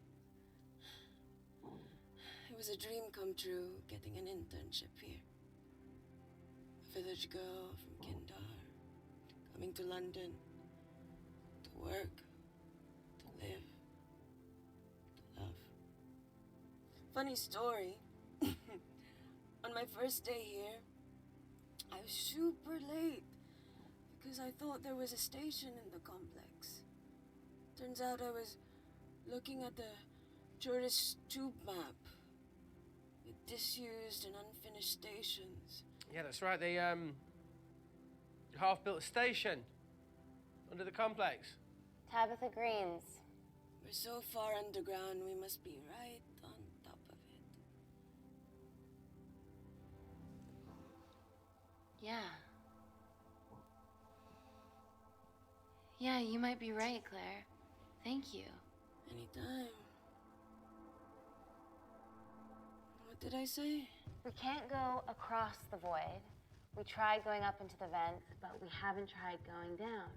It was a dream come true, getting an internship here. A village girl from Kindar, coming to London to work, to live, to love. Funny story. On my first day here, I was super late because I thought there was a station in the complex. Turns out I was looking at the tourist tube map with disused and unfinished stations. Yeah, that's right. They half-built station under the complex. Tabitha Greens. We're so far underground, we must be right on top of it. Yeah. Yeah, you might be right, Claire. Thank you. Anytime. What did I say? We can't go across the void. We tried going up into the vents, but we haven't tried going down.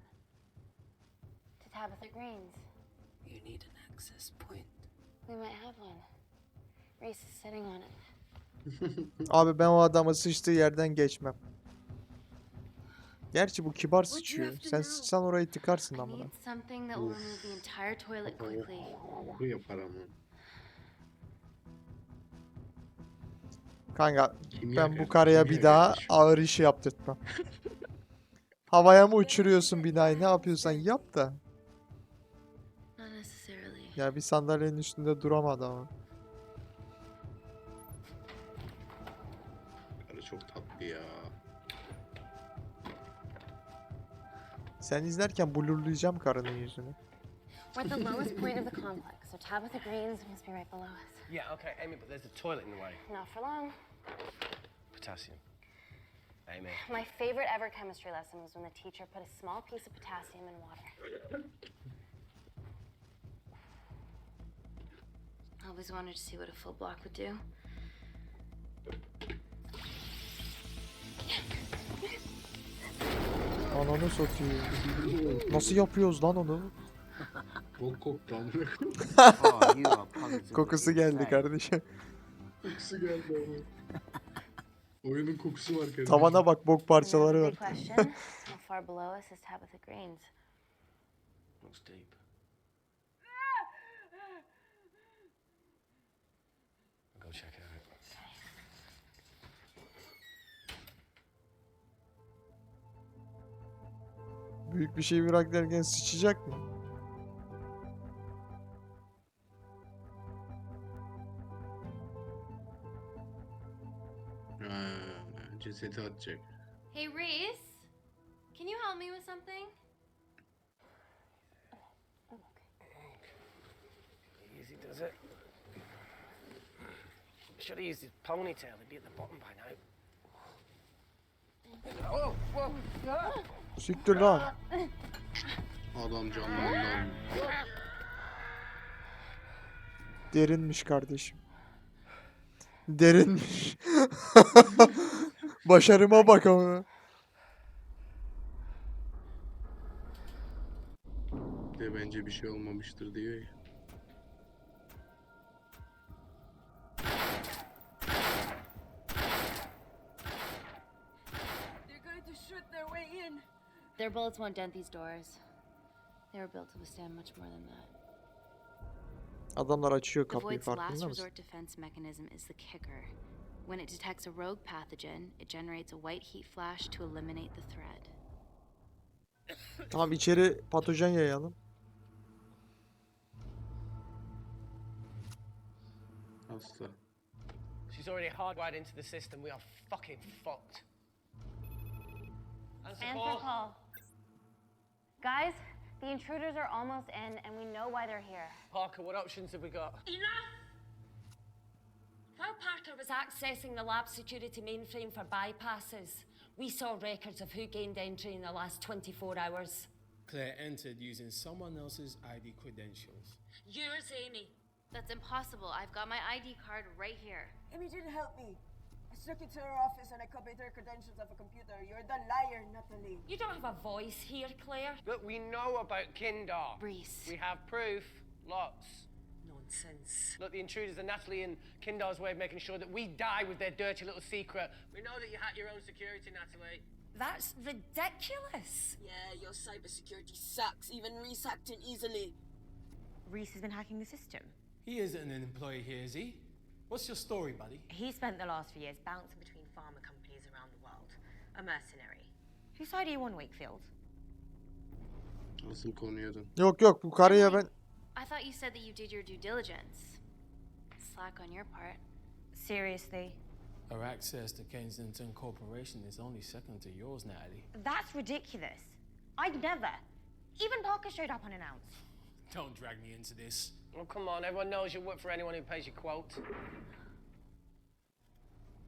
To Tabitha Greens. You need an access point. We might have one. Reese is sitting on it. Abi ben o adamı sıçtığı yerden geçmem. Gerçi bu kibar sıçıyor. Sen sıçsan orayı tıkarsın I amına. need something that will remove the entire toilet quickly. Koku yapar ama. Kanka ben bu Kimya karıya bir daha kardeşim. ağır iş yaptırtmam. Havaya mı uçuruyorsun binayı, ne yapıyorsan yap da. Not necessarily. Ya bir sandalyenin üstünde duramadı ama. Karı çok tatlı ya. Sen izlerken blurlayacağım karının yüzünü. We're at the lowest point of the complex, so Tabitha Greens must be right below us. Yeah, okay, Amy, but there's a toilet in the way. Not for long. Potassium. Amy. My favorite ever chemistry lesson was when the teacher put a small piece of potassium in water. I always wanted to see what a full block would do. Ananı satayım. Nasıl yapıyoruz lan onu? Bok koktu amına. Oh, you are positively Kokusu geldi insane. kardeşim. Kokusu geldi ama. Oyunun kokusu var kardeşim. Tavana bak, bok parçaları Another var. big question. How far below us is Tabitha Greens? Looks deep. I'll go check it out. Büyük bir şey bırak derken sıçacak mı? Cesedi atacak. Hey, Reese. Can you help me with something? Easy does it. Should have used his ponytail. He'd be at the bottom by now. Oh, whoa. Siktir lan. Adam canlandı. Derinmiş kardeşim. Derinmiş. Başarıma bak ama. De bence bir şey olmamıştır diyor ya. They're going to shoot their way in. Their bullets won't dent these doors. They were built to withstand much more than that. Adamlar açıyor The kapıyı, Void's last farkında mısın? resort defense mechanism is the kicker. When it detects a rogue pathogen, it generates a white heat flash to eliminate the threat. Tamam, içeri patojen yayalım. Hasta. She's already hardwired into the system. We are fucking fucked. Answer call. Call. Guys, the intruders are almost in, and we know why they're here. Parker, what options have we got? Enough! While Parker was accessing the lab security mainframe for bypasses, we saw records of who gained entry in the last 24 hours. Claire entered using someone else's ID credentials. Yours, Amy. That's impossible. I've got my ID card right here. Amy didn't help me. I snuck into her office and I copied her credentials off a computer. You're the liar, Natalie. You don't have a voice here, Claire. Look, we know about Kindar. Reese. We have proof. Lots. Nonsense. Nonsense. Look, the intruders are Natalie and Kindar's way of making sure that we die with their dirty little secret. We know that you hack your own security, Natalie. That's ridiculous. Yeah, your cybersecurity sucks. Even Reese hacked it easily. Reese has been hacking the system. He isn't an employee here, is he? What's your story, buddy? He spent the last few years bouncing between pharma companies around the world. A mercenary. Whose side are you on, Wakefield? Nasıl konuyordun? Yok bu karıya ben... I thought you said that you did your due diligence. Slack on your part. Seriously? Our access to Kensington Corporation is only second to yours, Natalie. That's ridiculous. I'd never. Even Parker showed up unannounced. Don't drag me into this. Oh, come on. Everyone knows you work for anyone who pays your quote.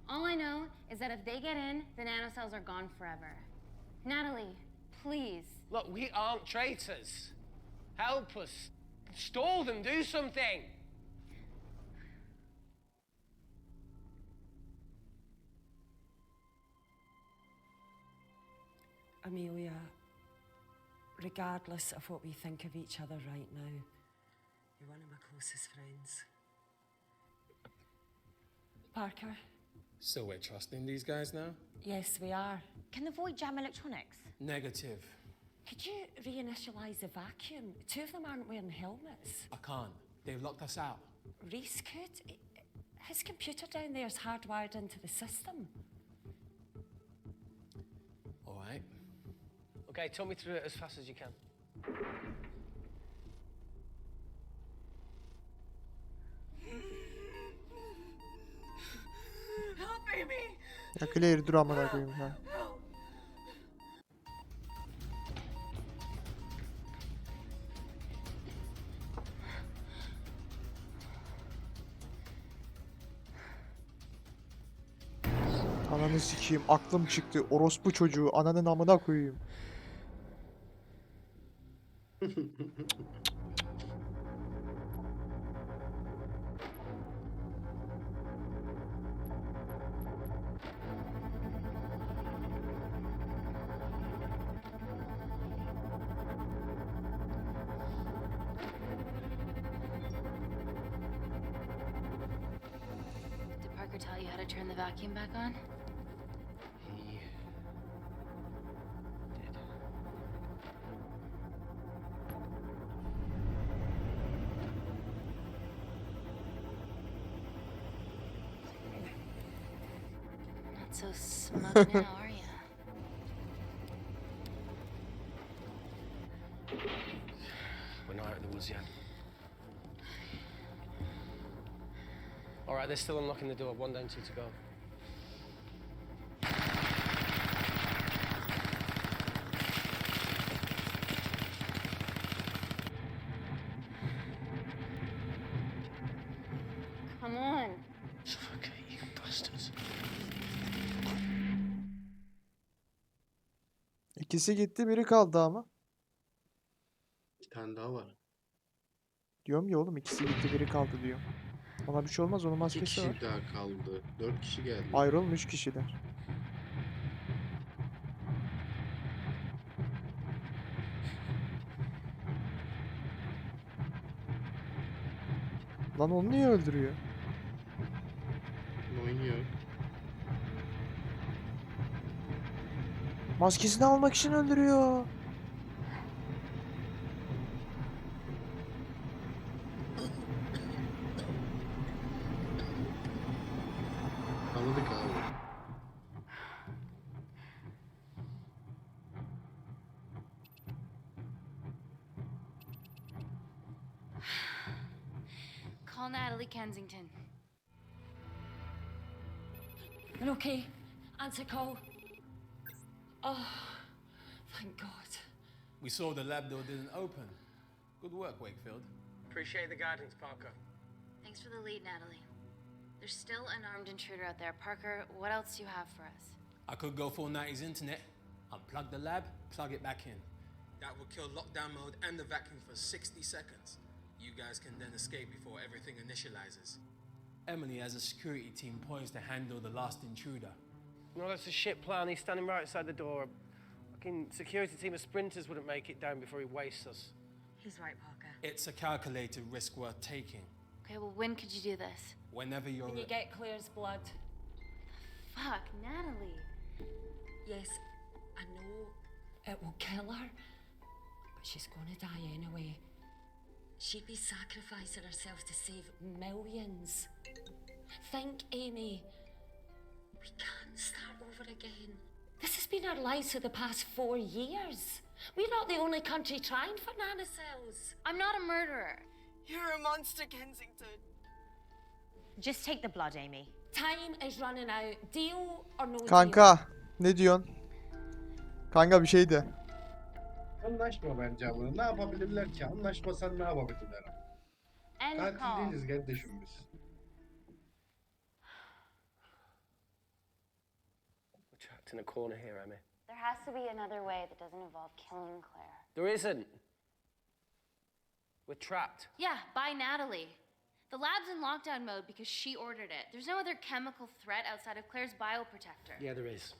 All I know is that if they get in, the nanocells are gone forever. Natalie, please. Look, we aren't traitors. Help us. Stall them. Do something. Amelia, regardless of what we think of each other right now, you're one of my closest friends. Parker? So we're trusting these guys now? Yes, we are. Can the void jam electronics? Negative. Could you reinitialize the vacuum? Two of them aren't wearing helmets. I can't. They've locked us out. Reese could. His computer down there is hardwired into the system. All right. Okay, talk me through it as fast as you can. Help, baby! Ya Claire dur amına koyayım ha. Ananı sikeyim, aklım çıktı. Orospu çocuğu, ananın amına koyayım. Did Parker tell you how to turn the vacuum back on? He did. Not so smug now, are you? We're not out of the woods yet. All right, they're still unlocking the door. One down, two to go. Come on. Suffocate, you bastards. İkisi gitti, biri kaldı ama. Bir tane daha var. Diyorum ya oğlum, ikisi gitti, biri kaldı diyorum. Ona bir şey olmaz, onun İki maskesi kişi var. daha kaldı. 4 kişi geldi. Hayır oğlum, 3 kişiler. Lan onu niye öldürüyor? Oynuyor. Maskesini almak için öldürüyor. Anladık abi. Call Natalie Kensington. You're okay. Answer call. Oh, thank God. We saw the lab door didn't open. Good work, Wakefield. Appreciate the guidance, Parker. Thanks for the lead, Natalie. There's still an armed intruder out there. Parker, what else do you have for us? I could go full 90s internet, unplug the lab, plug it back in. That would kill lockdown mode and the vacuum for 60 seconds. You guys can then escape before everything initializes. Emily has a security team poised to handle the last intruder. No, that's a shit plan. He's standing right outside the door. A fucking security team of sprinters wouldn't make it down before he wastes us. He's right, Parker. It's a calculated risk worth taking. Okay, well, when could you do this? Whenever you're. When you get Claire's blood. Fuck, Natalie. Yes, I know it will kill her, but she's gonna die anyway. She'd be sacrificing herself to save millions. Think, Amy. We can't start over again. This has been our lives for the past 4 years. We're not the only country trying for nanocells. I'm not a murderer. You're a monster, Kensington. Just take the blood, Amy. Time is running out. Deal or no deal? Kanka ne diyorsun? Kanka bir şey de. Anlaşma bence abla. Ne yapabilirler ki? Anlaşmasan ne yapabilirler? End Katil call. değiliz kardeşim biz. We're trapped in a corner here, Emmy. There has to be another way that doesn't involve killing Claire. There isn't. We're trapped. Yeah, by Natalie. The lab's in lockdown mode because she ordered it. There's no other chemical threat outside of Claire's bioprotector. Yeah, there is.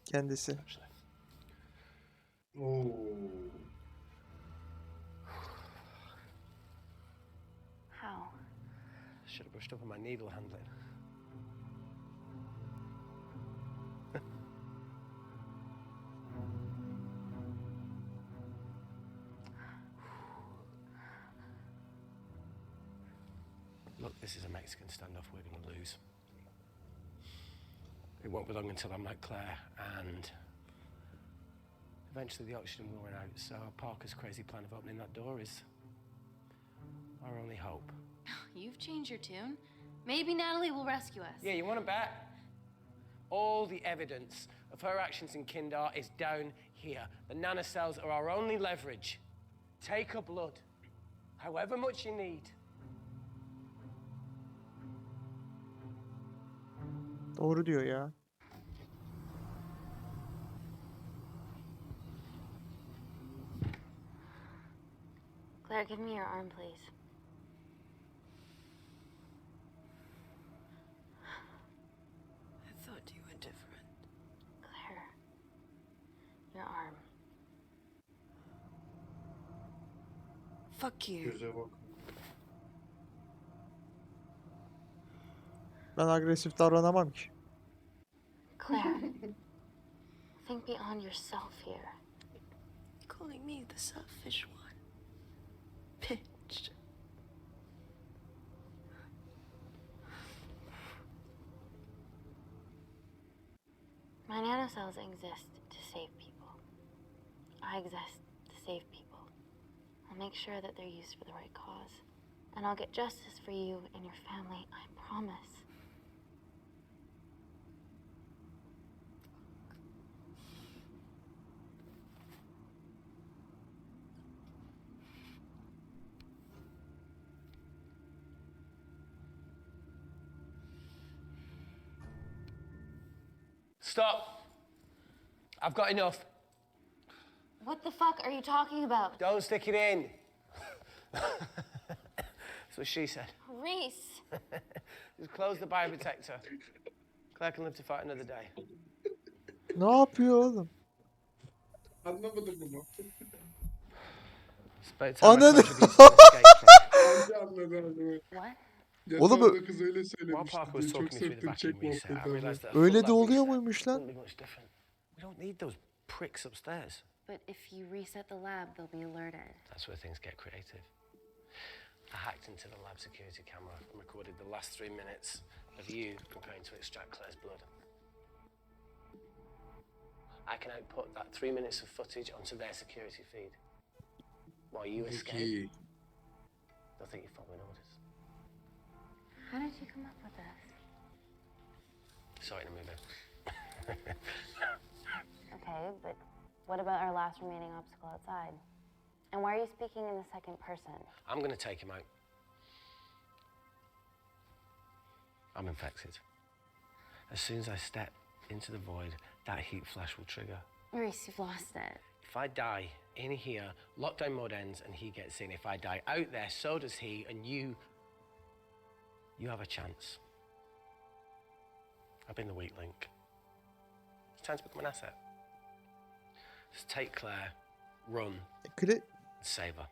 Kendisi. Oo. How? Should have brushed up on my needle handling. Look, this is a Mexican standoff we're going to lose. It won't be long until I'm like Claire, and eventually the oxygen will run out, so Parker's crazy plan of opening that door is our only hope. You've changed your tune. Maybe Natalie will rescue us. Yeah, you want to bet? All the evidence of her actions in Kindar is down here. The nanocells are our only leverage. Take her blood, however much you need. Doğru diyor ya. Claire, give me your arm, please. I thought you were different. Claire, your arm. Fuck you. Göze bak. Ben agresif davranamam ki. Claire, think beyond yourself here. Calling me the selfish one. Bitch. My nanocells exist to save people. I exist to save people. I'll make sure that they're used for the right cause. And I'll get justice for you and your family, I promise. Stop. I've got enough. What the fuck are you talking about? Don't stick it in. That's what she said. Reese! Just close the bioprotector. Claire can live to fight another day. Ne yapıyor oğlum? Anlamadım bunu. Ananı. Anca anladım. What? Oğlum Yatağında kız öyle söylemişti diye çok sırtını çekme muhabbeti. öyle de oluyor muymuş lan? We don't need those pricks upstairs. But if you reset the lab, they'll be alerted. That's where things get creative. I hacked into the lab security camera and recorded the last 3 minutes of you preparing to extract Claire's blood. I can output that 3 minutes of footage onto their security feed. While you escape, they'll think you're following orders. How did you come up with this? Saw it in a movie. Okay, but what about our last remaining obstacle outside? And why are you speaking in the second person? I'm gonna take him out. I'm infected. As soon as I step into the void, that heat flash will trigger. Reese, you've lost it. If I die in here, lockdown mode ends and he gets in. If I die out there, so does he, and you have a chance. I've been the weak link. It's time to become an asset. Just take Claire, run, Kli and save her.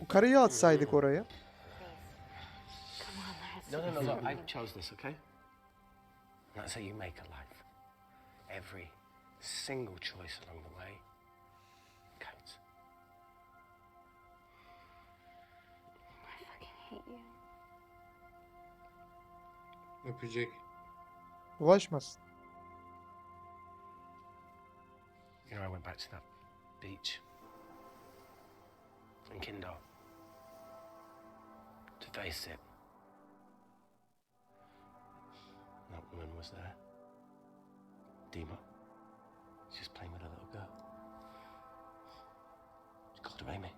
O karıyı atsaydık oraya. No, look, I chose this, okay? That's how you make a life. Every single choice along the way counts. I fucking hate you. Öpecek. Ulaşmasın. You know, I went back to that beach in Kindar to face it. That woman was there. Dima. She's playing with a little girl. She called her Amy.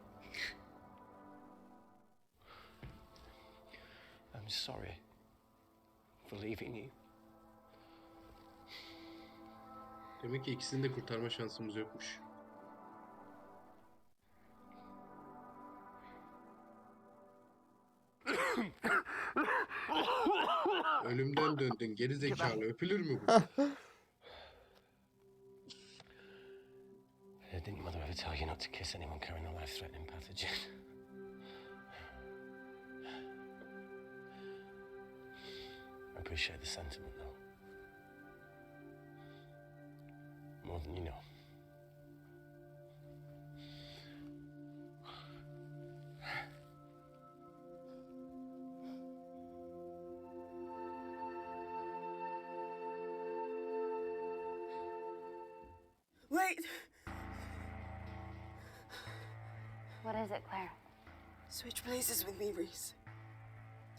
I'm sorry for leaving you. Demek ki ikisini de kurtarma şansımız yokmuş. Ölümden döndün geri zekalı. Öpülür mü bu? Didn't your mother ever tell you not to kiss anyone carrying a life-threatening pathogen? I appreciate the sentiment, though. More than you know. Wait! What is it, Claire? Switch places with me, Reese.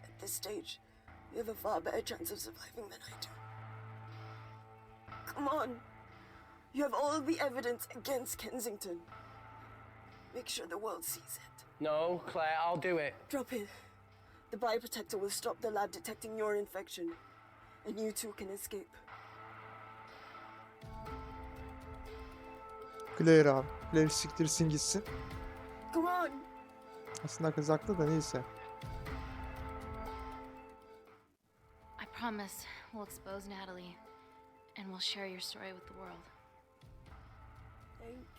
At this stage, you have a far better chance of surviving than I do. Come on. You have all the evidence against Kensington. Make sure the world sees it. No, Claire, I'll do it. Drop it. The bioprotector will stop the lab detecting your infection, and you two can escape. Claire abi. Claire siktirsin gitsin. Come on. Aslında kız haklı da neyse. I promise we'll expose Natalie and we'll share your story with the world.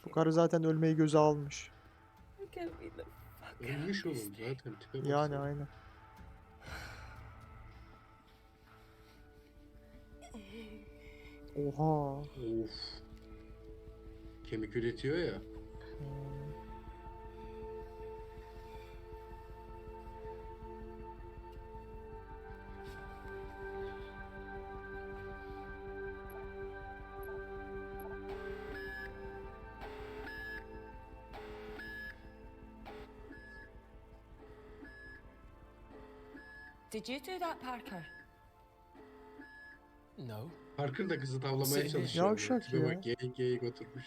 Bu karı zaten ölmeyi göze almış. You can't be the fuck Ölmüş oğlum zaten. Tipe baksana. Yani aynen. Oha. Of. Kemik üretiyor ya. Did you do that, Parker? No. Parker da kızı tavlamaya Sitting here. çalışıyor. Yavşak Tipe ya. bak geyik geyik oturmuş.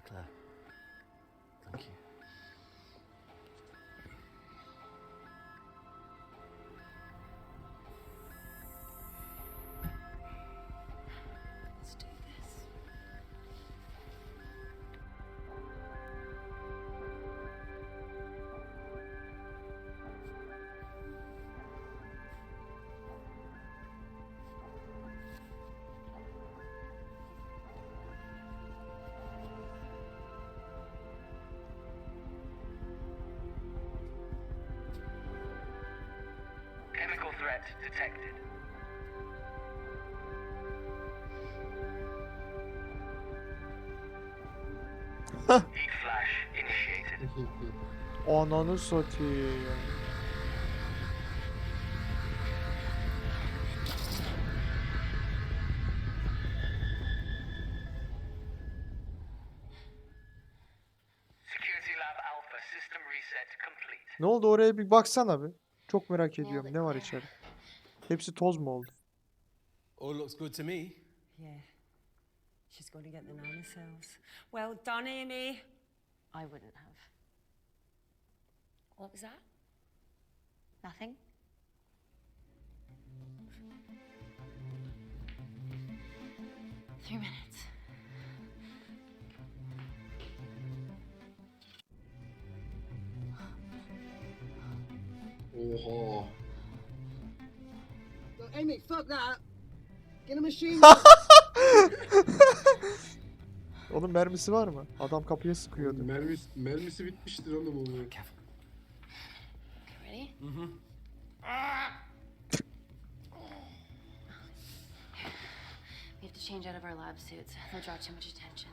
Claire, thank you. Let's do this. Chemical threat detected. Heat flash initiated. Ananı satayım. Security lab alpha system reset complete. Ne oldu oraya bir baksana bir. Çok merak ediyorum ne var içeri. Hepsi toz mu oldu? All looks good to me. Yeah. She's going to get the nanocells. Well done, Amy. I wouldn't have. What was that? Nothing? Three minutes. Oha. Look, Amy, fuck that. Get a machine. Onun mermisi var mı? Adam kapıya sıkıyordu. Mermisi bitmiştir oğlum onun. suits. They'll draw too much attention.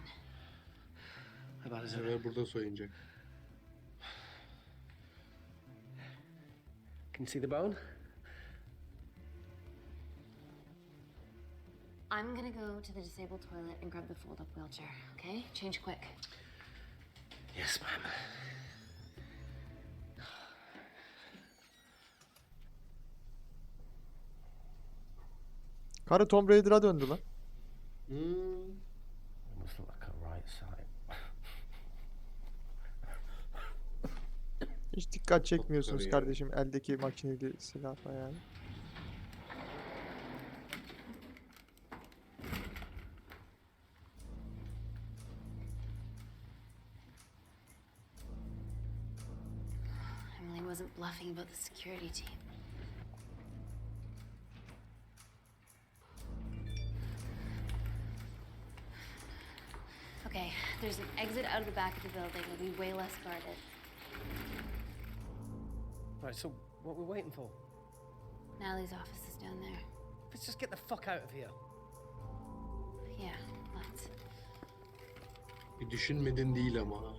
How bad Bu is it? sefer burada soyunacak. Can you see the bone? I'm gonna go to the disabled toilet and grab the fold-up wheelchair, okay? Change quick. Yes, ma'am. Karı Tomb Raider'a döndü lan. It must look like a right side. Hiç dikkat çekmiyorsunuz Tabii ya. kardeşim eldeki makineli silahla yani. Emily wasn't bluffing about the security team. Okay, there's an exit out of the back of the building. It'll be way less guarded. Right, so what we're waiting for? Natalie's office is down there. Let's just get the fuck out of here. Yeah, let's. Bir düşünmedin değil ama.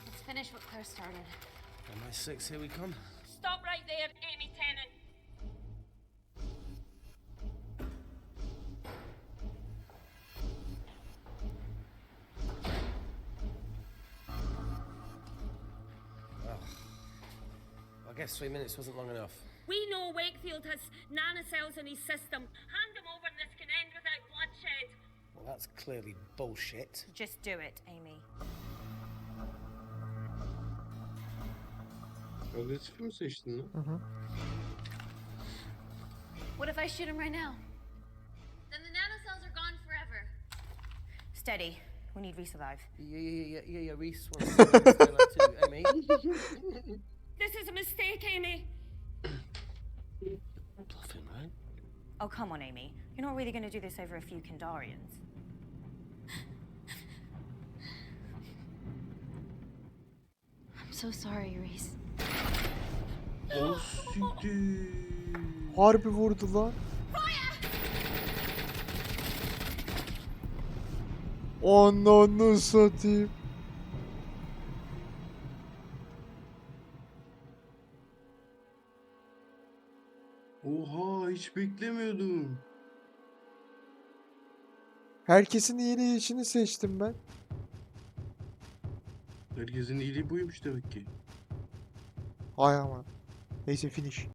Let's finish what Claire started. MI6, here we come. Stop right there, Amy Tennant. I guess 3 minutes wasn't long enough. We know Wakefield has nanocells in his system. Hand him over and this can end without bloodshed. Well, that's clearly bullshit. Just do it, Amy. Agresif mi seçtin lan? What if I shoot him right now? Then the nanocells are gone forever. Steady. We need Reese alive. Yeah, Reese wants to stay alive too. Amy? This is a mistake, Amy. Bluffing, right? Oh, come on, Amy. You're not really going to do this over a few Kandarians. I'm so sorry, Reese. O siktir. Harbi vurdu lan. Ananı satayım. Oha, hiç beklemiyordum. Herkesin iyiliği içini seçtim ben. Herkesin iyiliği buymuş demek ki. Hay aman. Neyse finish.